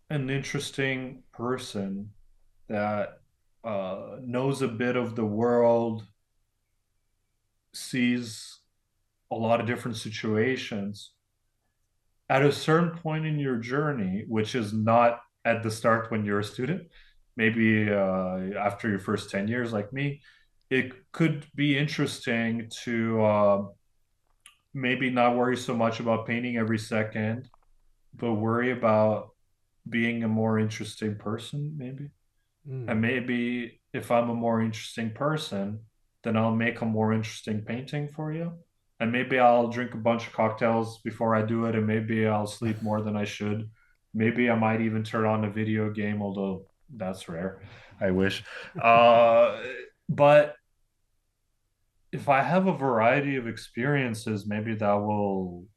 an interesting person that knows a bit of the world, sees a lot of different situations. At a certain point in your journey, which is not at the start when you're a student, maybe after your first 10 years, like me, it could be interesting to maybe not worry so much about painting every second, but worry about being a more interesting person, maybe. And Mm. maybe if I'm a more interesting person, then I'll make a more interesting painting for you. And maybe I'll drink a bunch of cocktails before I do it, and maybe I'll sleep more than I should. Maybe I might even turn on a video game, although that's rare. I wish. Uh, But if I have a variety of experiences, maybe that will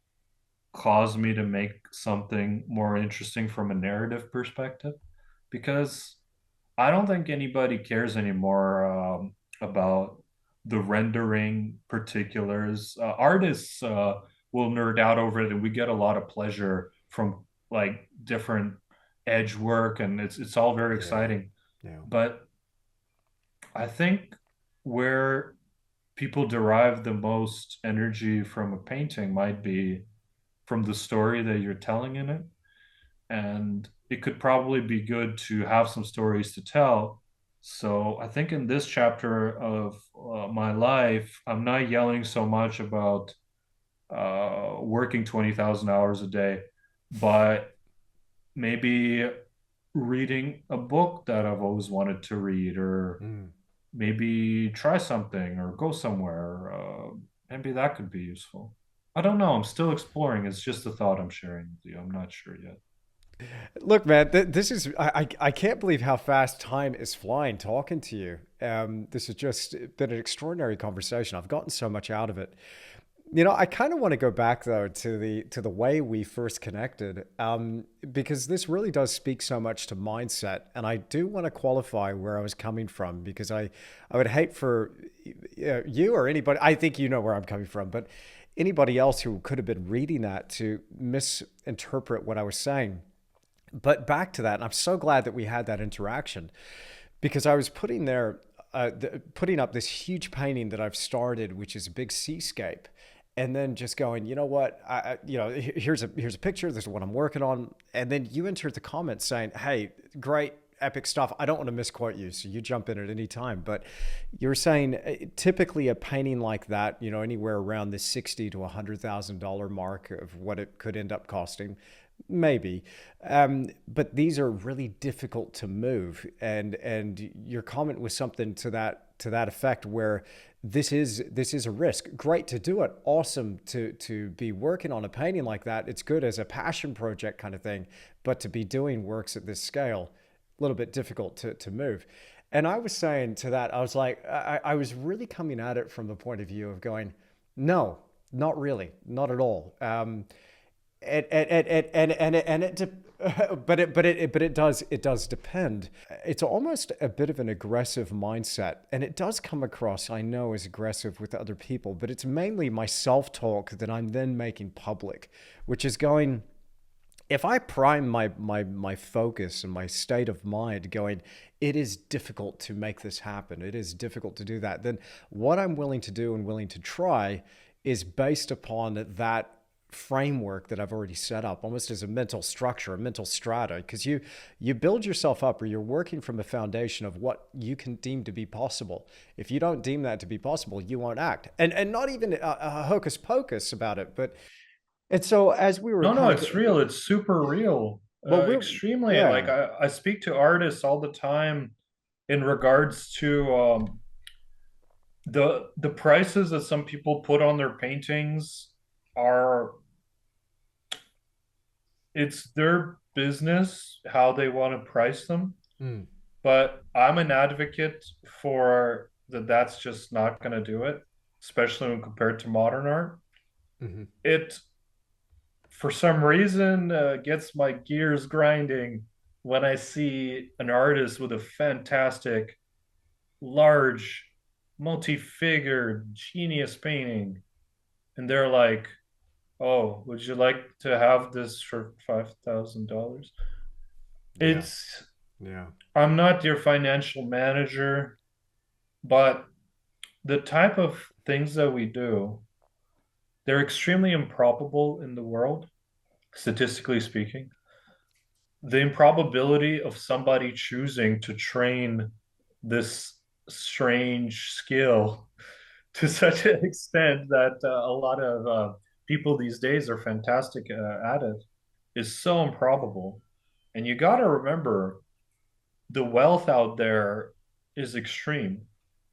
cause me to make something more interesting from a narrative perspective. Because I don't think anybody cares anymore about the rendering particulars. Artists will nerd out over it, and we get a lot of pleasure from like different edge work, and it's all very Yeah. exciting. Yeah. But I think where people derive the most energy from a painting might be from the story that you're telling in it. And it could probably be good to have some stories to tell. So I think in this chapter of my life, I'm not yelling so much about working 20,000 hours a day, but maybe reading a book that I've always wanted to read, or Mm. maybe try something or go somewhere. Maybe that could be useful. I don't know. I'm still exploring. It's just a thought I'm sharing with you. I'm not sure yet. Look, man, this is I can't believe how fast time is flying talking to you. This has just been an extraordinary conversation. I've gotten so much out of it. I kind of want to go back though to the way we first connected, because this really does speak so much to mindset, and I do want to qualify where I was coming from because I would hate for you or anybody. I think you know where I'm coming from, but anybody else who could have been reading that to misinterpret what I was saying. But back to that, and I'm so glad that we had that interaction because I was putting up this huge painting that I've started, which is a big seascape, and then just going, you know what, here's a picture. This is what I'm working on, and then you entered the comments saying, "Hey, great." Epic stuff. I don't want to misquote you, so you jump in at any time. But you're saying typically a painting like that, anywhere around the $60,000 to $100,000 mark of what it could end up costing, maybe. But these are really difficult to move, and your comment was something to that effect, where this is a risk. Great to do it, awesome to be working on a painting like that. It's good as a passion project kind of thing, but to be doing works at this scale, a little bit difficult to move. And I was saying to that, I was like, I was really coming at it from the point of view of going, no, not really, not at all. And it but it does depend. It's almost a bit of an aggressive mindset, and it does come across, I know, as aggressive with other people, but it's mainly my self-talk that I'm then making public, which is going, if I prime my focus and my state of mind going, it is difficult to make this happen, it is difficult to do that, then what I'm willing to do and willing to try is based upon that framework that I've already set up, almost as a mental structure, a mental strata, because you build yourself up, or you're working from a foundation of what you can deem to be possible. If you don't deem that to be possible, you won't act, and not even a hocus pocus about it, but. And so as we were No, no, kind of, it's real. It's super real. well, Extremely. Like yeah. I speak to artists all the time in regards to the prices that some people put on their paintings are it's their business how they want to price them. Mm, But I'm an advocate for that that's just not going to do it, especially when compared to modern art. hmm. It for some reason gets my gears grinding when I see an artist with a fantastic, large, multi-figured, genius painting, and they're like, "Oh, would you like to have this for $5,000?" Yeah. It's Yeah. I'm not your financial manager, but the type of things that we do, they're extremely improbable in the world, statistically speaking. The improbability of somebody choosing to train this strange skill to such an extent that a lot of people these days are fantastic at it is so improbable. And you got to remember the wealth out there is extreme.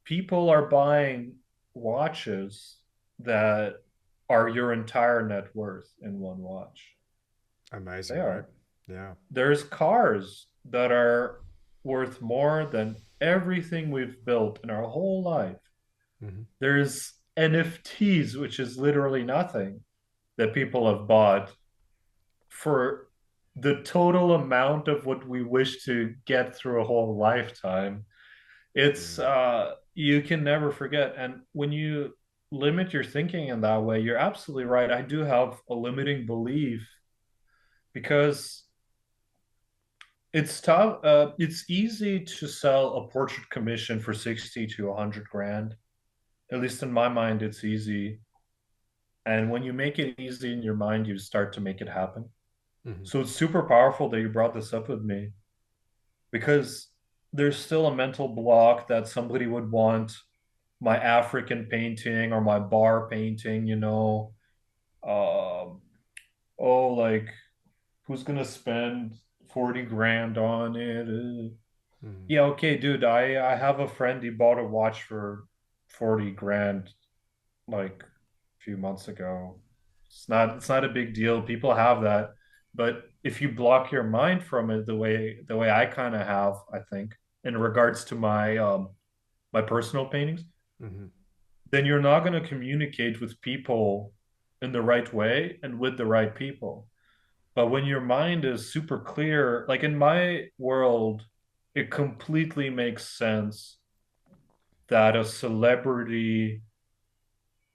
People are buying watches that are your entire net worth in one watch. They Amazing, right? are. Yeah. There's cars that are worth more than everything we've built in our whole life. Hmm. There's NFTs, which is literally nothing, that people have bought for the total amount of what we wish to get through a whole lifetime. It's Mm. you can never forget. And when you limit your thinking in that way, you're absolutely right. I do have a limiting belief because it's tough. It's easy to sell a portrait commission for 60 to 100 grand. At least in my mind, it's easy. And when you make it easy in your mind, you start to make it happen. Hmm. So it's super powerful that you brought this up with me because there's still a mental block that somebody would want my African painting or my bar painting, um, oh, like who's gonna spend 40 grand on it? Hmm. Yeah, okay, dude, I have a friend, he bought a watch for 40 grand like a few months ago. It's not a big deal. People have that. But if you block your mind from it the way I kind of have, I think, in regards to my personal paintings, Hmm. then you're not going to communicate with people in the right way and with the right people. But when your mind is super clear, like in my world, it completely makes sense that a celebrity,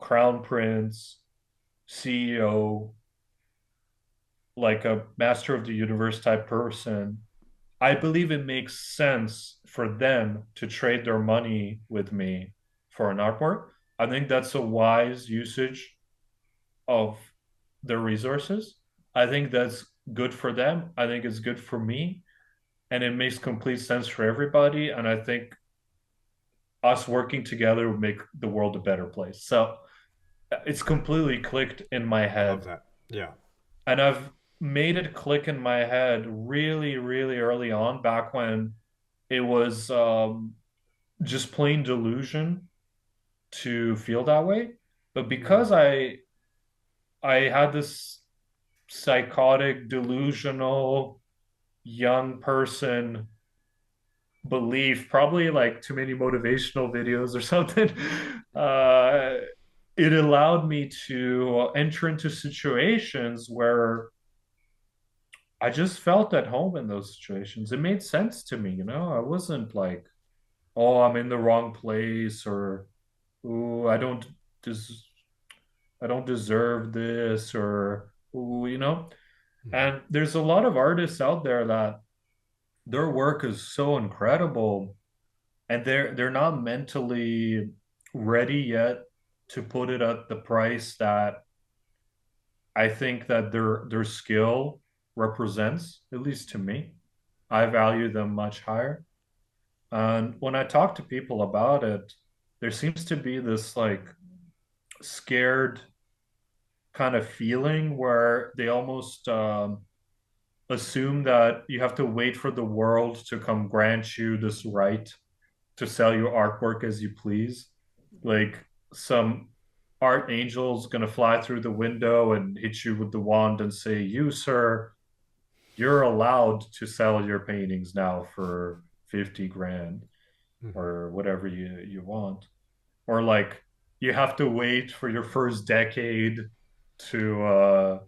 crown prince, CEO, like a master of the universe type person, I believe it makes sense for them to trade their money with me for an artwork. I think that's a wise usage of their resources. I think that's good for them. I think it's good for me. And it makes complete sense for everybody. And I think us working together would make the world a better place. So it's completely clicked in my I love head. that. Yeah. And I've made it click in my head really, really early on, back when it was just plain delusion to feel that way. But because Mm. I had this psychotic, delusional young person belief, probably like too many motivational videos or something, uh, it allowed me to enter into situations where I just felt at home in those situations. It made sense to me, I wasn't like, oh, I'm in the wrong place, or oh, des- I don't deserve this, or oh. Hmm. And there's a lot of artists out there that their work is so incredible, and they're not mentally ready yet to put it at the price that I think that their skill represents, at least to me. I value them much higher. And when I talk to people about it, there seems to be this like scared kind of feeling where they almost assume that you have to wait for the world to come grant you this right to sell your artwork as you please. Like some art angel's gonna fly through the window and hit you with the wand and say, "You, sir, you're allowed to sell your paintings now for 50 grand Hmm. or whatever you want." Or like you have to wait for your first decade to uh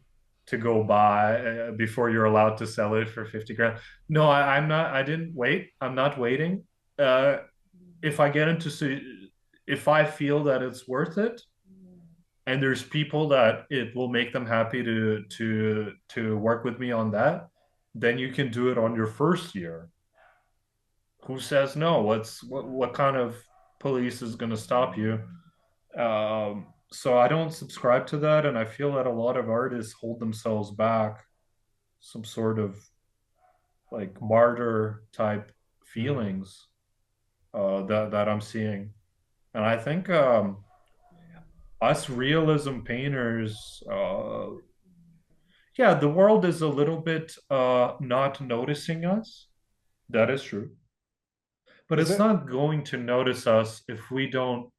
to go by before you're allowed to sell it for 50 grand. No, I'm not. I didn't wait. I'm not waiting. uh if I get into if I feel that it's worth it, and there's people that it will make them happy to work with me on that, then you can do it on your first year. Who says no? What kind of police is going to stop you? So I don't subscribe to that, and I feel that a lot of artists hold themselves back, some sort of like martyr type Mm. feelings that I'm seeing. And I think us realism painters, yeah, the world is a little bit not noticing us. That is true. But Is it's it? not going to notice us if we don't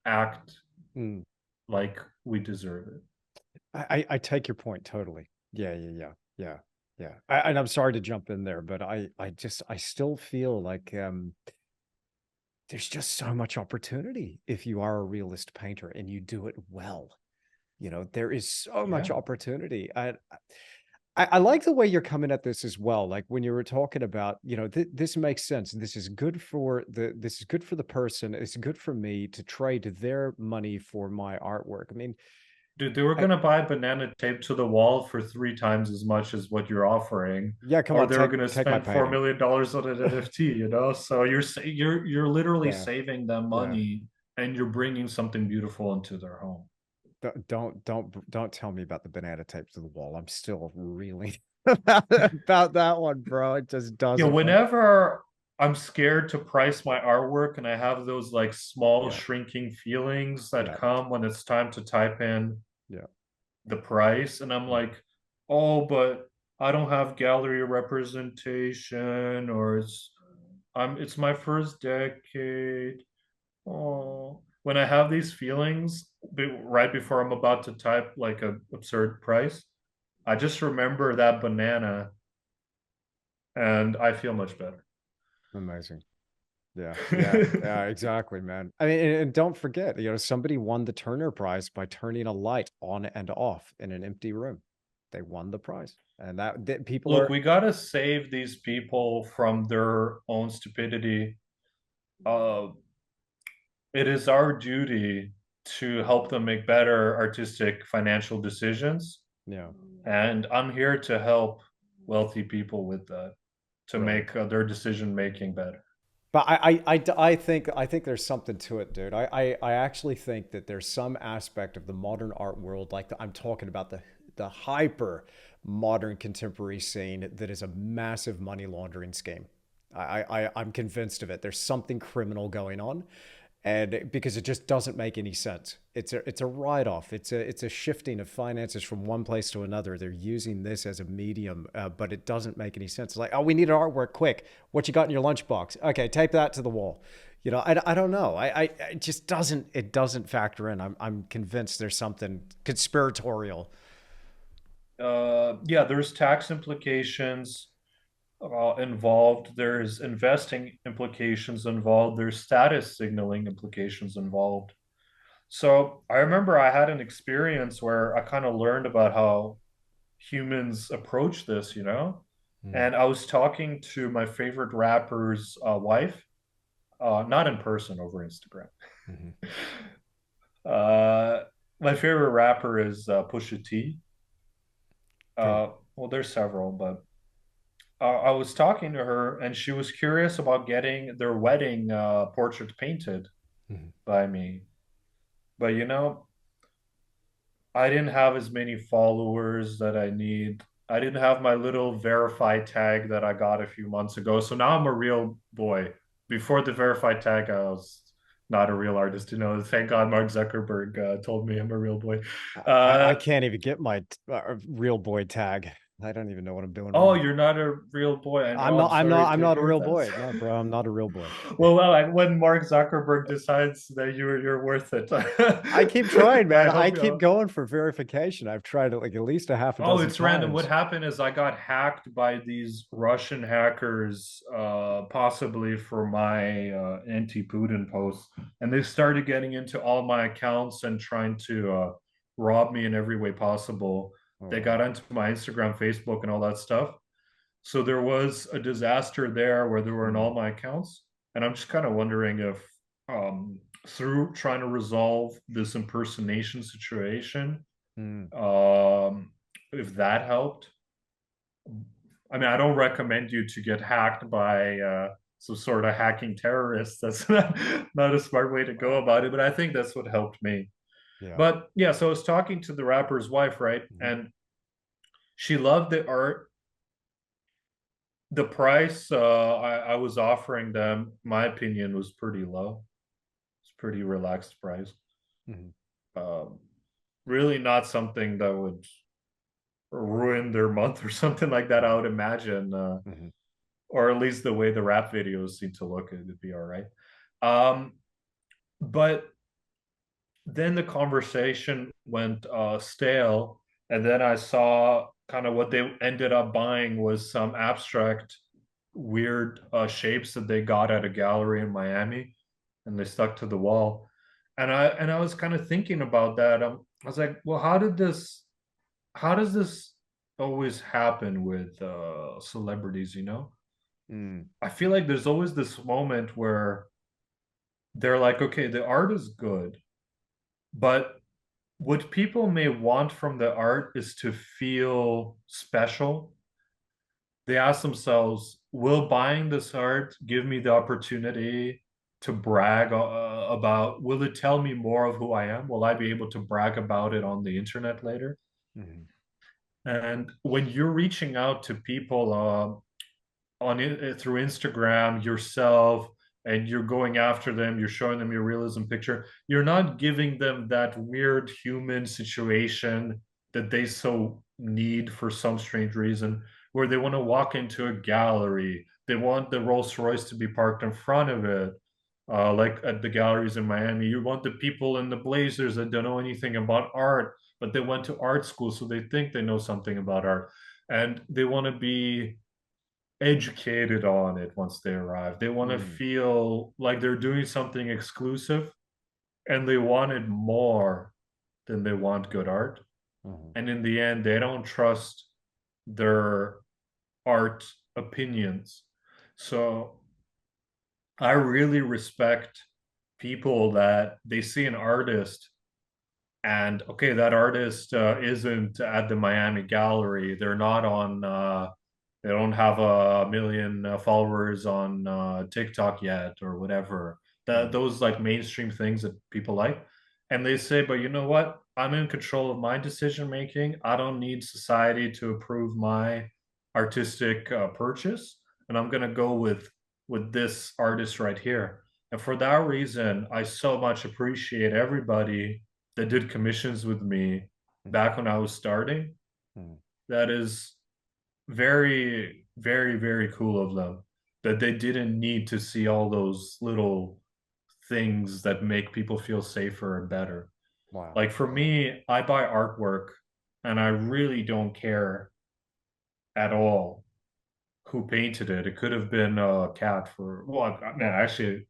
act Mm. like we deserve it. I take your point totally. Yeah, yeah, yeah, yeah. Yeah. And I'm sorry to jump in there, but I still feel like there's just so much opportunity if you are a realist painter and you do it well. You know, there is so much Yeah. opportunity. I like the way you're coming at this as well. Like when you were talking about, this makes sense. This is good for the person. It's good for me to trade their money for my artwork. I mean, Dude, they were I gonna buy banana tape to the wall for 3 times as much as what you're offering, yeah, come or on, they were take gonna take my spend $4 painting. million on an NFT, you know? So you're literally Yeah, saving them yeah. money and you're bringing something beautiful into their home. Don't tell me about the banana tape to the wall. I'm still reeling about that one, bro. It just Yeah, doesn't make whenever I'm scared to price my artwork and I have those like small yeah, shrinking feelings that yeah, come when it's time to type in yeah. the price, and I'm Mm. like, oh, but I don't have gallery representation, or it's my first decade. Oh, when I have these feelings right before I'm about to type like a absurd price, I just remember that banana and I feel much better. Amazing. Yeah, yeah, yeah, exactly, man. I mean, and don't forget, somebody won the Turner Prize by turning a light on and off in an empty room. They won the prize, and that people Look, are, we gotta save these people from their own stupidity. Uh, it is our duty to help them make better artistic financial decisions. yeah, And I'm here to help wealthy people with that, to brilliant. make their decision making better. But I think there's something to it, dude. I actually think that there's some aspect of the modern art world, like I'm talking about the hyper modern contemporary scene, that is a massive money laundering scheme. I'm convinced of it. There's something criminal going on, and because it just doesn't make any sense. It's a write-off. It's a shifting of finances from one place to another. They're using this as a medium, but it doesn't make any sense. It's like, oh, we need our artwork quick. What you got in your lunchbox? Okay, tape that to the wall. I don't know. It just doesn't factor in. I'm convinced there's something conspiratorial. Yeah, there's tax implications involved. There's investing implications involved. There's status signaling implications involved. So I remember I had an experience where I kind of learned about how humans approach this, you know? Mm, And I was talking to my favorite rapper's wife, not in person, over Instagram. mhm. Uh, my favorite rapper is Pusha T. Okay. Well, there's several, but I was talking to her and she was curious about getting their wedding portrait painted Mhm. by me. But I didn't have as many followers that I need. I didn't have my little verified tag that I got a few months ago. So now I'm a real boy. Before the verified tag, I was not a real artist. Thank God Mark Zuckerberg told me I'm a real boy. I Uh, can't even get my real boy tag. I don't even know what I'm doing oh, wrong. you're not a real boy. I I'm know. I'm not. I'm sorry not. I'm to not a hear real that. boy. No, bro. I'm not a real boy. Well, like when Mark Zuckerberg decides that you're worth it, I keep trying, I man. I hope keep you. going for verification. I've tried it like at least a half a Oh, dozen it's random. What times. happened is I got hacked by these Russian hackers, possibly for my anti-Putin posts, and they started getting into all my accounts and trying to rob me in every way possible. Oh They wow. got into my Instagram, Facebook, and all that stuff. So there was a disaster there where they were in Mm, all my accounts, and I'm just kind of wondering if, through trying to resolve this impersonation situation, mm. um, if that helped. I mean, I don't recommend you to get hacked by some sort of hacking terrorist. That's not a smart way to go Wow. about it, but I think that's what helped me. Yeah. But yeah, so I was talking to the rapper's wife, right? Mhm. And she loved the art. The price I was offering them, my opinion, was pretty low. It's pretty relaxed price. Mhm. Um, really not something that would ruin their month or something like that, I Yeah. would imagine. Mhm. Or at least the way the rap videos seem to look, it'd be all right. Um, but then the conversation went stale, and then I saw kind of what they ended up buying was some abstract, weird shapes that they got at a gallery in Miami, and they stuck to the wall. And I was kind of thinking about that. I was like, well, how does this always happen with celebrities, you know? Mm. I feel like there's always this moment where they're like, okay, the art is good, but what people may want from the art is to feel special. They ask themselves, will buying this art give me the opportunity to brag about, will it tell me more of who I am? Will I be able to brag about it on the internet later? Mm. And when you're reaching out to people on it through Instagram yourself, and you're going after them, you're showing them your realism picture, you're not giving them that weird human situation that they so need for some strange reason, where they want to walk into a gallery, they want the Rolls Royce to be parked in front of it, like at the galleries in Miami. You want the people in the blazers that don't know anything about art, but they went to art school, so they think they know something about art, and they want to be educated on it once they arrive. They want to Mm. feel like they're doing something exclusive, and they want it more than they want good art. Mhm. And in the end, they don't trust their art opinions. So I really respect people that they see an artist, and okay, that artist isn't at the Miami gallery. They're not on they don't have a million followers on TikTok yet or whatever. That Mm. those like mainstream things that people like. And they say, but you know what? I'm in control of my decision making. I don't need society to approve my artistic purchase, and I'm gonna go with this artist right here. And for that reason, I so much appreciate everybody that did commissions with me Mm. back when I was starting. Mm. That is very, very, very cool of them, that they didn't need to see all those little things that make people feel safer and better. Wow. Like for me, I buy artwork and I really don't care at all who painted it. It could have been a cat for, well, man, actually,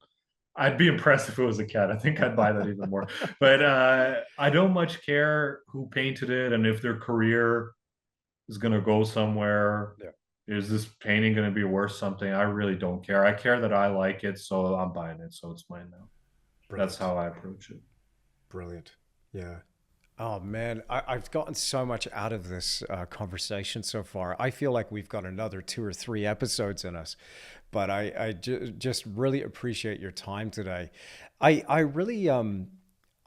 I'd be impressed if it was a cat. I think I'd buy that even more. But I don't much care who painted it and if their career is going to go somewhere. Yeah. Is this painting going to be worth something? I really don't care. I care that I like it, so I'm buying it, so it's mine now. That's Brilliant. how I approach it. Brilliant. Yeah. Oh man, I've gotten so much out of this conversation so far. I feel like we've got another 2 or 3 episodes in us, but just really appreciate your time today. I really I'm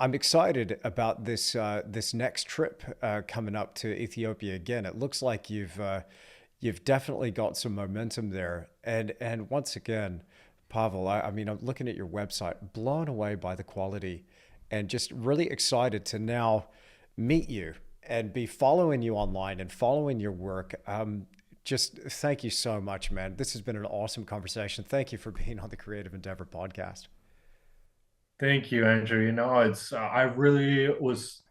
excited about this next trip coming up to Ethiopia again. It looks like you've definitely got some momentum there, and once again, Pavel, I mean, I'm looking at your website, blown away by the quality, and just really excited to now meet you and be following you online and following your work. Just thank you so much, man. This has been an awesome conversation. Thank you for being on the Creative Endeavor podcast. Thank you, Andrew. You know, it's I really was.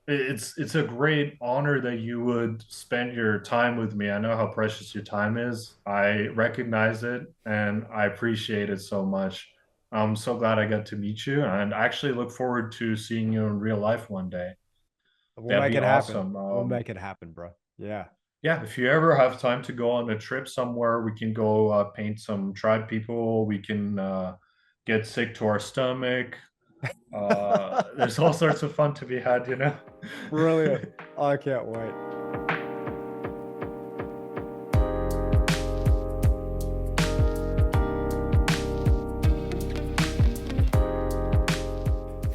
It's a great honor that you would spend your time with me. I know how precious your time is. I recognize it, and I appreciate it so much. I'm so glad I got to meet you, and I actually look forward to seeing you in real life one day. We'll That'd make be it happen. awesome. We'll make it happen, bro. Yeah. Yeah, if you ever have time to go on a trip somewhere, we can go paint some tribe people. We can get sick to our stomach. There's all sorts of fun to be had, you know? Brilliant. I can't wait.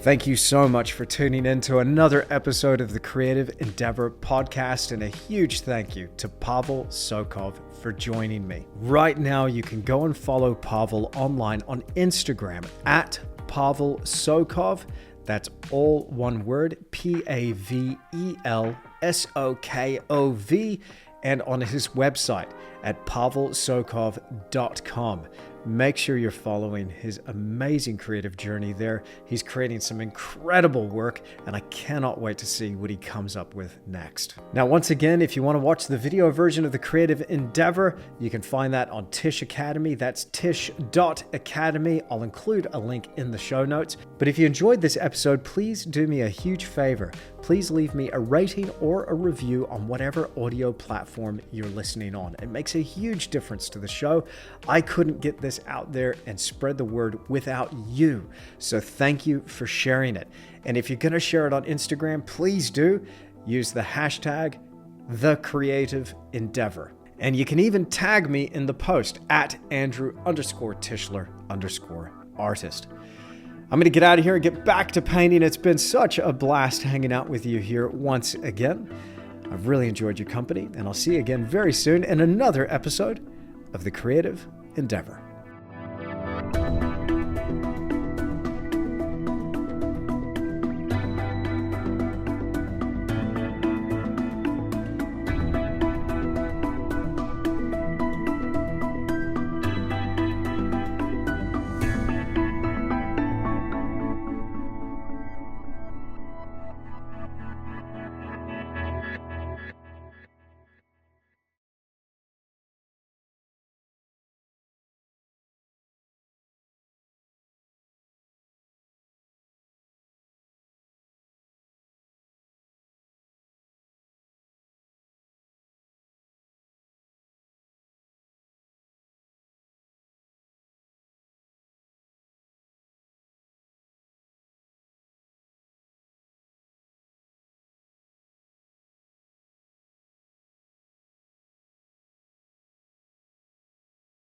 Thank you so much for tuning in to another episode of the Creative Endeavor podcast, and a huge thank you to Pavel Sokov for joining me. Right now, you can go and follow Pavel online on Instagram at Pavel Sokov. That's all one word, PavelSokov, and on his website at pavelsokov.com. make sure you're following his amazing creative journey there. He's creating some incredible work, and I cannot wait to see what he comes up with next. Now, once again, if you want to watch the video version of the creative endeavor, you can find that on Tish Academy. That's tish.academy. I'll include a link in the show notes. But if you enjoyed this episode, please do me a huge favor. Please leave me a rating or a review on whatever audio platform you're listening on. It makes a huge difference to the show. I couldn't get this out there and spread the word without you. So thank you for sharing it. And if you're going to share it on Instagram, please do use the hashtag #TheCreativeEndeavor. And you can even tag me in the post at Andrew_Tischler_artist. I'm going to get out of here and get back to painting. It's been such a blast hanging out with you here once again. I've really enjoyed your company, and I'll see you again very soon in another episode of The Creative Endeavor.